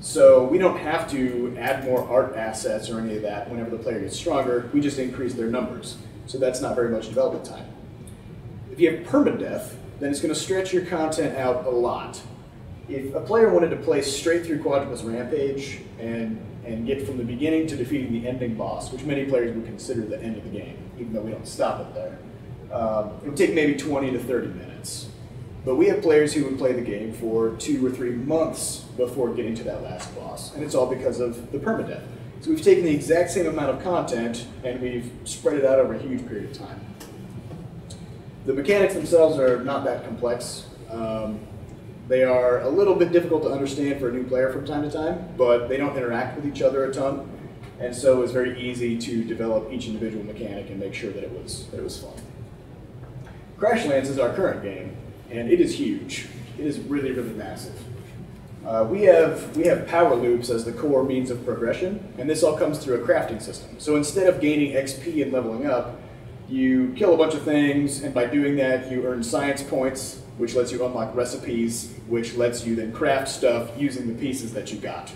So we don't have to add more art assets or any of that whenever the player gets stronger. We just increase their numbers. So that's not very much development time. If you have permadeath, then it's going to stretch your content out a lot. If a player wanted to play straight through Quadrupus Rampage and get from the beginning to defeating the ending boss, which many players would consider the end of the game, even though we don't stop it there, it would take maybe 20 to 30 minutes. But we have players who would play the game for 2 or 3 months before getting to that last boss, and it's all because of the permadeath. So we've taken the exact same amount of content and we've spread it out over a huge period of time. The mechanics themselves are not that complex. They are a little bit difficult to understand for a new player from time to time, but they don't interact with each other a ton, and so it's very easy to develop each individual mechanic and make sure that it was fun. Crashlands is our current game, and it is huge. It is really, really massive. We have power loops as the core means of progression, and this all comes through a crafting system. So instead of gaining XP and leveling up, You kill a bunch of things, and by doing that, you earn science points, which lets you unlock recipes, which lets you then craft stuff using the pieces that you got.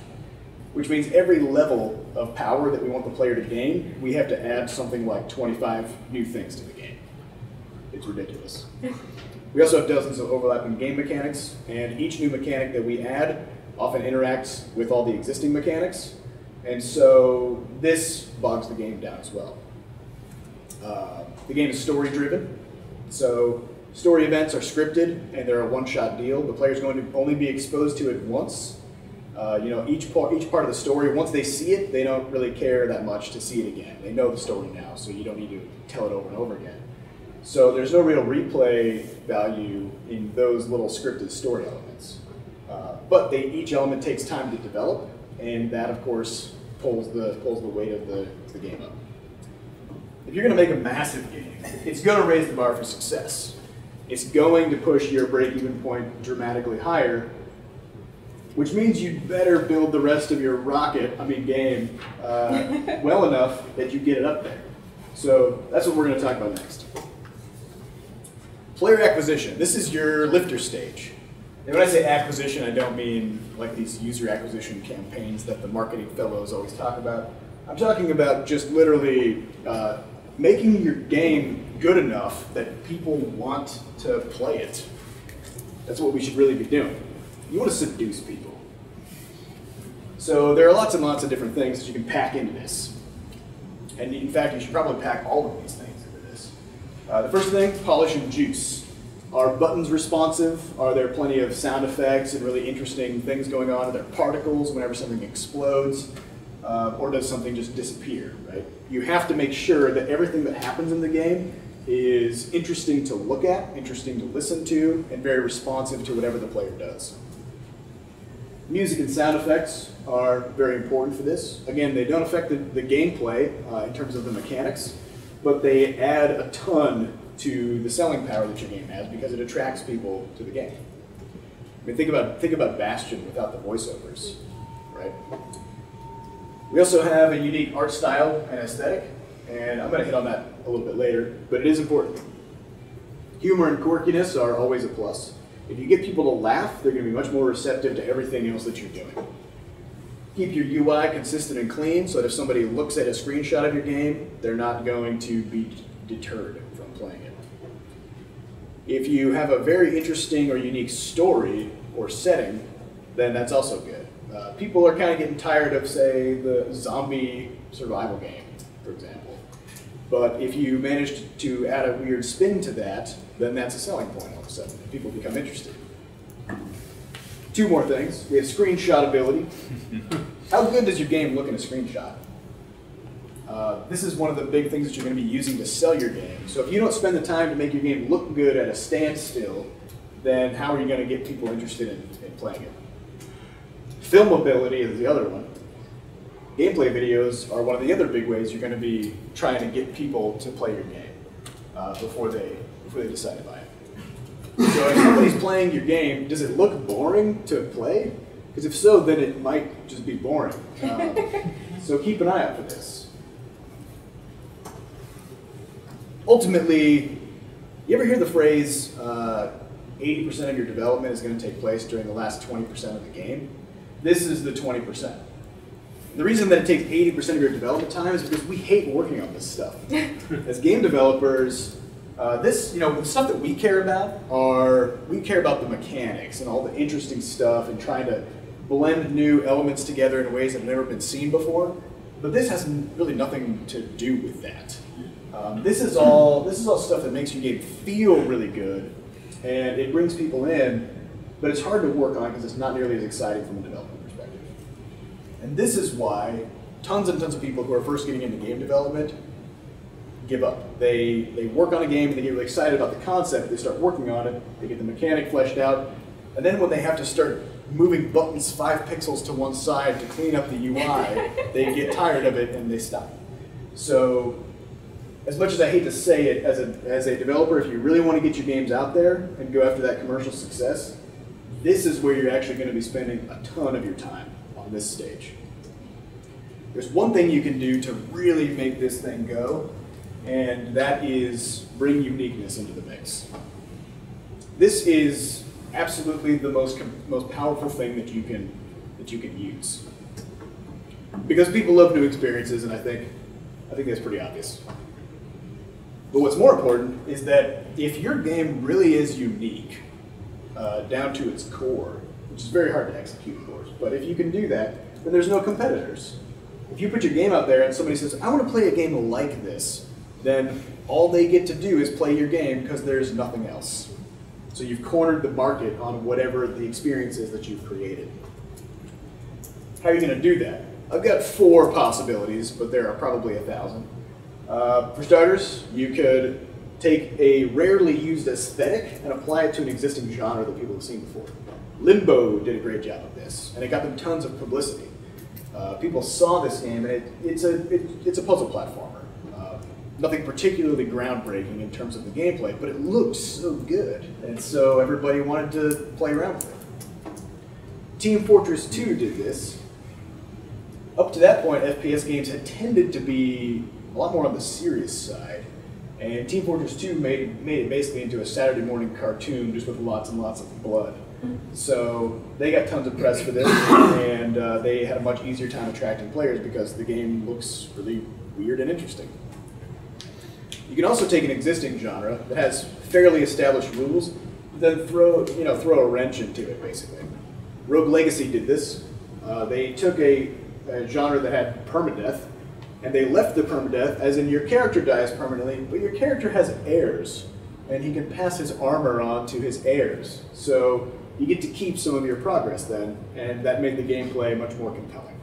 Which means every level of power that we want the player to gain, we have to add something like 25 new things to the game. It's ridiculous. We also have dozens of overlapping game mechanics, and each new mechanic that we add often interacts with all the existing mechanics, and so this bogs the game down as well. The game is story-driven, so story events are scripted, and they're a one-shot deal. The player's going to only be exposed to it once. Each part of the story, once they see it, they don't really care that much to see it again. They know the story now, so you don't need to tell it over and over again. So there's no real replay value in those little scripted story elements. But each element takes time to develop, and that, of course, pulls the weight of the game up. If you're going to make a massive game, it's going to raise the bar for success. It's going to push your break-even point dramatically higher, which means you'd better build the rest of your game well enough that you get it up there. So that's what we're going to talk about next. Player acquisition. This is your lifter stage. And when I say acquisition, I don't mean like these user acquisition campaigns that the marketing fellows always talk about. I'm talking about just literally making your game good enough that people want to play it. That's what we should really be doing. You want to seduce people. So there are lots and lots of different things that you can pack into this. And in fact, you should probably pack all of these things into this. The first thing, polish and juice. Are buttons responsive? Are there plenty of sound effects and really interesting things going on? Are there particles whenever something explodes? Or does something just disappear, right? You have to make sure that everything that happens in the game is interesting to look at, interesting to listen to, and very responsive to whatever the player does. Music and sound effects are very important for this. Again, they don't affect the gameplay in terms of the mechanics, but they add a ton to the selling power that your game has because it attracts people to the game. I mean, think about Bastion without the voiceovers, right? We also have a unique art style and aesthetic, and I'm going to hit on that a little bit later, but it is important. Humor and quirkiness are always a plus. If you get people to laugh, they're going to be much more receptive to everything else that you're doing. Keep your UI consistent and clean so that if somebody looks at a screenshot of your game, they're not going to be deterred from playing it. If you have a very interesting or unique story or setting, then that's also good. People are kind of getting tired of, say, the zombie survival game, for example. But if you manage to add a weird spin to that, then that's a selling point all of a sudden. People become interested. Two more things. We have screenshot ability. How good does your game look in a screenshot? This is one of the big things that you're going to be using to sell your game. So if you don't spend the time to make your game look good at a standstill, then how are you going to get people interested in playing it? Filmability is the other one. Gameplay videos are one of the other big ways you're going to be trying to get people to play your game before they decide to buy it. So if somebody's playing your game, does it look boring to play? Because if so, then it might just be boring. So keep an eye out for this. Ultimately, you ever hear the phrase, 80% of your development is going to take place during the last 20% of the game? This is the 20%. The reason that it takes 80% of your development time is because we hate working on this stuff. As game developers, the stuff that we care about we care about the mechanics and all the interesting stuff and trying to blend new elements together in ways that have never been seen before. But this has really nothing to do with that. This is all stuff that makes your game feel really good, and it brings people in, but it's hard to work on because it's not nearly as exciting from a development perspective. And this is why tons and tons of people who are first getting into game development give up. They work on a game and they get really excited about the concept, they start working on it, they get the mechanic fleshed out, and then when they have to start moving buttons 5 pixels to one side to clean up the UI, they get tired of it and they stop. So, as much as I hate to say it, as a developer, if you really want to get your games out there and go after that commercial success, this is where you're actually going to be spending a ton of your time on this stage. There's one thing you can do to really make this thing go, and that is bring uniqueness into the mix. This is absolutely the most powerful thing that you can use, because people love new experiences, and I think that's pretty obvious. But what's more important is that if your game really is unique down to its core, which is very hard to execute, of course, but if you can do that, then there's no competitors. If you put your game out there and somebody says, I want to play a game like this, then all they get to do is play your game because there's nothing else. So you've cornered the market on whatever the experience is that you've created. How are you going to do that? I've got 4 possibilities, but there are probably 1,000. For starters, you could take a rarely used aesthetic and apply it to an existing genre that people have seen before. Limbo did a great job of this, and it got them tons of publicity. People saw this game, and it's a puzzle platformer. Nothing particularly groundbreaking in terms of the gameplay, but it looked so good, and so everybody wanted to play around with it. Team Fortress 2 did this. Up to that point, FPS games had tended to be a lot more on the serious side, and Team Fortress 2 made it basically into a Saturday morning cartoon just with lots and lots of blood. So they got tons of press for this, and they had a much easier time attracting players because the game looks really weird and interesting. You can also take an existing genre that has fairly established rules, then throw a wrench into it, basically. Rogue Legacy did this. They took a genre that had permadeath, and they left the permadeath, as in your character dies permanently, but your character has heirs, and he can pass his armor on to his heirs. So you get to keep some of your progress then, and that made the gameplay much more compelling.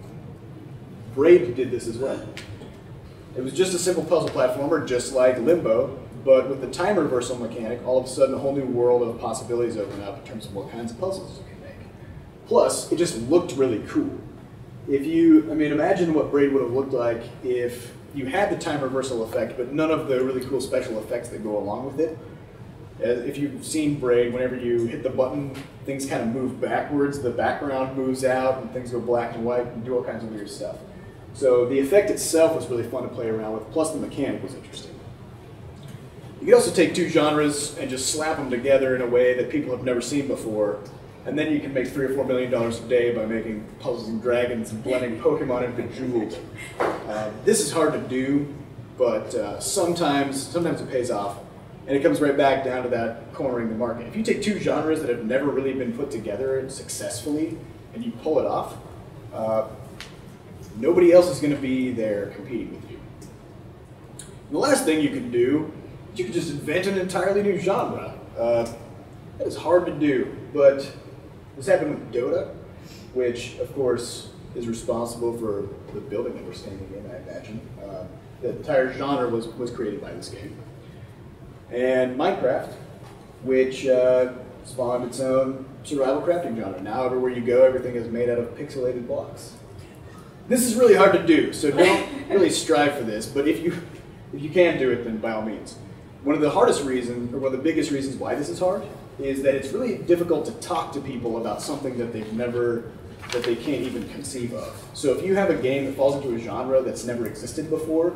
Braid did this as well. It was just a simple puzzle platformer, just like Limbo, but with the time reversal mechanic, all of a sudden a whole new world of possibilities open up in terms of what kinds of puzzles you can make. Plus, it just looked really cool. Imagine what Braid would have looked like if you had the time reversal effect, but none of the really cool special effects that go along with it. If you've seen Braid, whenever you hit the button, things kind of move backwards, the background moves out, and things go black and white, and do all kinds of weird stuff. So the effect itself was really fun to play around with, plus the mechanic was interesting. You could also take 2 genres and just slap them together in a way that people have never seen before, and then you can make $3 or $4 million a day by making Puzzles and Dragons and blending Pokemon and Bejeweled. This is hard to do, but sometimes it pays off, and it comes right back down to that cornering the market. If you take 2 genres that have never really been put together successfully, and you pull it off, nobody else is going to be there competing with you. And the last thing you can do, you can just invent an entirely new genre. That is hard to do, but this happened with Dota, which, of course, is responsible for the building that we're standing in, I imagine. The entire genre was created by this game. And Minecraft, which spawned its own survival crafting genre. Now everywhere you go, everything is made out of pixelated blocks. This is really hard to do, so don't really strive for this, but if you can do it, then by all means. One of the hardest reasons, or one of the biggest reasons why this is hard, is that it's really difficult to talk to people about something that they can't even conceive of. So if you have a game that falls into a genre that's never existed before,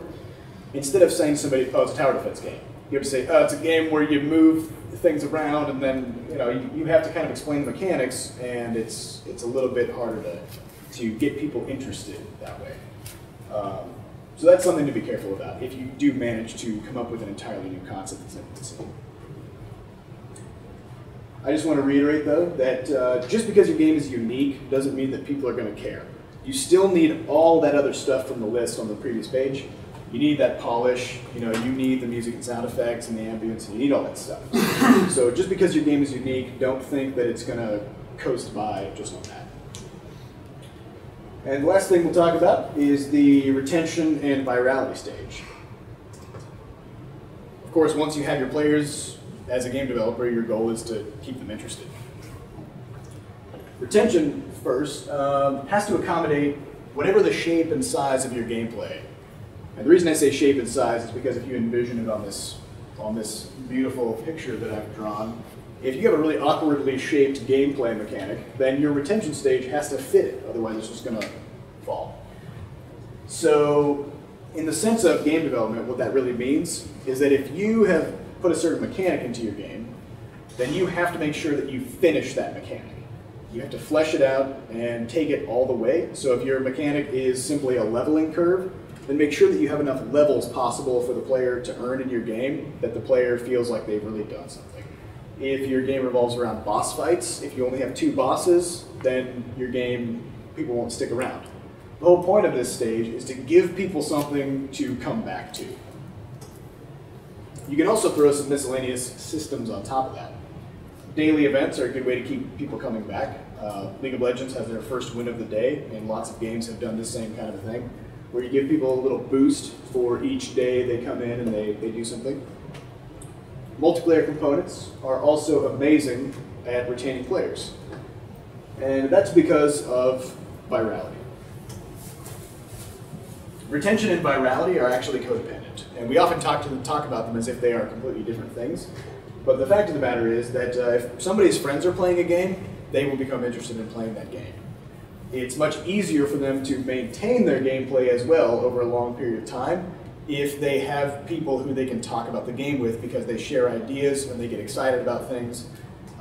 instead of saying to somebody, oh, it's a tower defense game, you have to say, oh, it's a game where you move things around, and then you have to kind of explain the mechanics, and it's a little bit harder to get people interested that way. So that's something to be careful about if you do manage to come up with an entirely new concept that's never been seen. I just want to reiterate, though, that just because your game is unique doesn't mean that people are going to care. You still need all that other stuff from the list on the previous page. You need that polish, you need the music and sound effects and the ambience, and you need all that stuff. So just because your game is unique, don't think that it's going to coast by just on that. And the last thing we'll talk about is the retention and virality stage. Of course, once you have your players, as a game developer, your goal is to keep them interested. Retention, first, has to accommodate whatever the shape and size of your gameplay. And the reason I say shape and size is because if you envision it on this beautiful picture that I've drawn, if you have a really awkwardly shaped gameplay mechanic, then your retention stage has to fit it, otherwise it's just going to fall. So in the sense of game development, what that really means is that if you have put a certain mechanic into your game, then you have to make sure that you finish that mechanic. You have to flesh it out and take it all the way. So if your mechanic is simply a leveling curve, then make sure that you have enough levels possible for the player to earn in your game that the player feels like they've really done something. If your game revolves around boss fights, if you only have 2 bosses, then your game, people won't stick around. The whole point of this stage is to give people something to come back to. You can also throw some miscellaneous systems on top of that. Daily events are a good way to keep people coming back. League of Legends has their first win of the day, and lots of games have done the same kind of a thing, where you give people a little boost for each day they come in and they do something. Multiplayer components are also amazing at retaining players, and that's because of virality. Retention and virality are actually codependent, and we often talk about them as if they are completely different things. But the fact of the matter is that if somebody's friends are playing a game, they will become interested in playing that game. It's much easier for them to maintain their gameplay as well over a long period of time if they have people who they can talk about the game with because they share ideas and they get excited about things.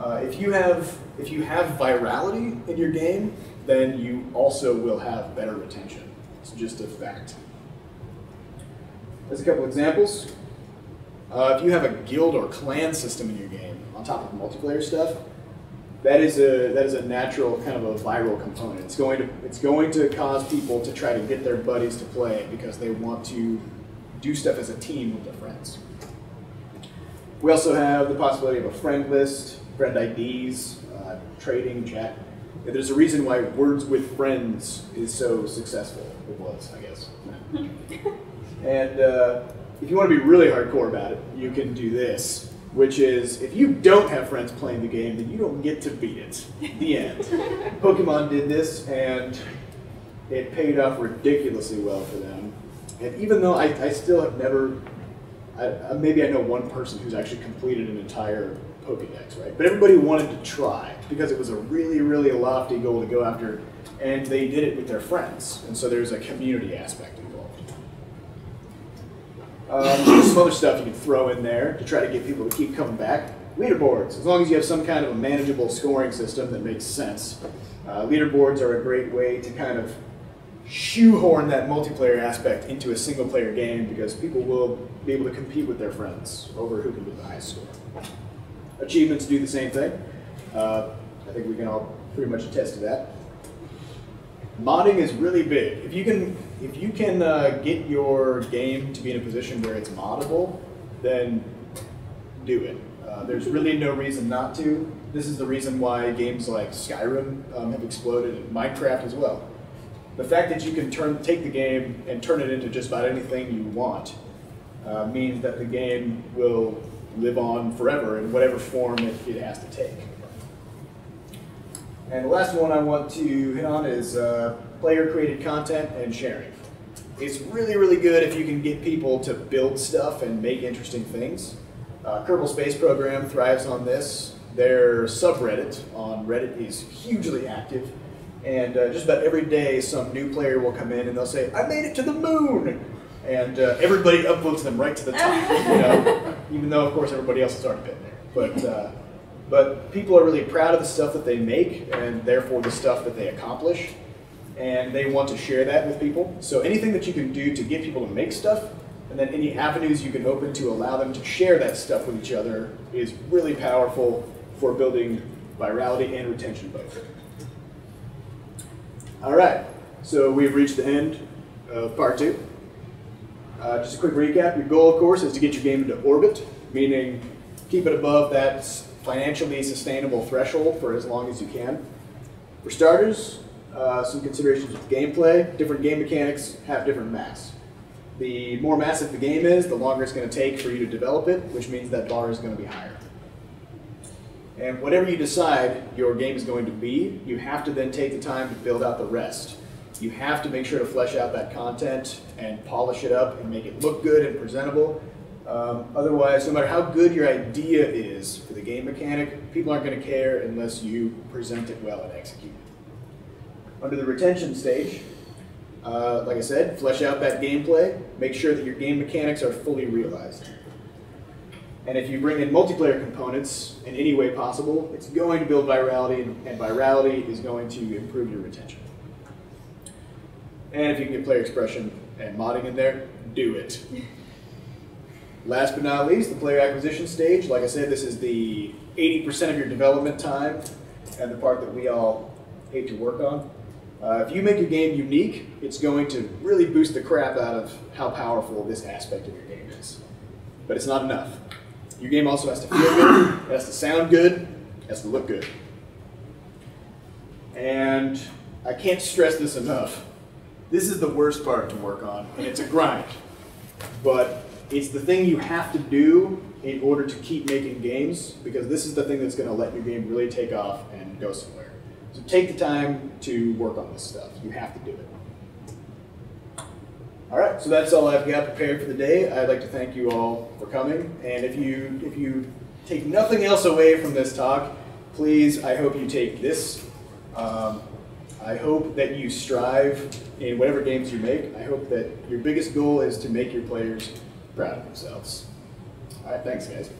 If you have virality in your game, then you also will have better retention. It's just a fact. There's a couple examples. If you have a guild or clan system in your game on top of multiplayer stuff, that is a natural kind of a viral component. It's going to cause people to try to get their buddies to play because they want to do stuff as a team with their friends. We also have the possibility of a friend list, friend IDs, trading, chat. There's a reason why Words with Friends is so successful. It was, I guess. And if you want to be really hardcore about it, you can do this, which is if you don't have friends playing the game, then you don't get to beat it. The end. Pokemon did this, and it paid off ridiculously well for them. And even though I still have never, maybe I know one person who's actually completed an entire Pokédex, right? But everybody wanted to try because it was a really, really lofty goal to go after, and they did it with their friends. And so there's a community aspect involved. There's some other stuff you can throw in there to try to get people to keep coming back. Leaderboards, as long as you have some kind of a manageable scoring system that makes sense. Leaderboards are a great way to kind of shoehorn that multiplayer aspect into a single player game because people will be able to compete with their friends over who can get the highest score. Achievements do the same thing. I think we can all pretty much attest to that. Modding is really big. If you can get your game to be in a position where it's moddable, then do it. There's really no reason not to. This is the reason why games like Skyrim have exploded, and Minecraft as well. The fact that you can take the game and turn it into just about anything you want means that the game will live on forever in whatever form it has to take. And the last one I want to hit on is player-created content and sharing. It's really, really good if you can get people to build stuff and make interesting things. Kerbal Space Program thrives on this. Their subreddit on Reddit is hugely active. And just about every day, some new player will come in and they'll say, "I made it to the moon!" And everybody upvotes them right to the top, you know, even though, of course, everybody else has already been there. But people are really proud of the stuff that they make and therefore the stuff that they accomplish. And they want to share that with people. So anything that you can do to get people to make stuff, and then any avenues you can open to allow them to share that stuff with each other is really powerful for building virality and retention both. All right, so we've reached the end of part 2. Just a quick recap. Your goal, of course, is to get your game into orbit, meaning keep it above that financially sustainable threshold for as long as you can. For starters, some considerations with gameplay. Different game mechanics have different mass. The more massive the game is, the longer it's going to take for you to develop it, which means that bar is going to be higher. And whatever you decide your game is going to be, you have to then take the time to build out the rest. You have to make sure to flesh out that content and polish it up and make it look good and presentable. Otherwise, no matter how good your idea is for the game mechanic, people aren't going to care unless you present it well and execute it. Under the retention stage, Like I said, flesh out that gameplay, make sure that your game mechanics are fully realized. And if you bring in multiplayer components in any way possible, it's going to build virality, and virality is going to improve your retention. And if you can get player expression and modding in there, do it. Last but not least, the player acquisition stage. Like I said, this is the 80% of your development time and the part that we all hate to work on. If you make your game unique, it's going to really boost the crap out of how powerful this aspect of your game is. But it's not enough. Your game also has to feel good, it has to sound good, it has to look good. And I can't stress this enough. This is the worst part to work on, and it's a grind. But it's the thing you have to do in order to keep making games, because this is the thing that's going to let your game really take off and go somewhere. So take the time to work on this stuff. You have to do it. All right, so that's all I've got prepared for the day. I'd like to thank you all for coming. And if you take nothing else away from this talk, please, I hope you take this. I hope that you strive in whatever games you make. I hope that your biggest goal is to make your players proud of themselves. All right, thanks, guys.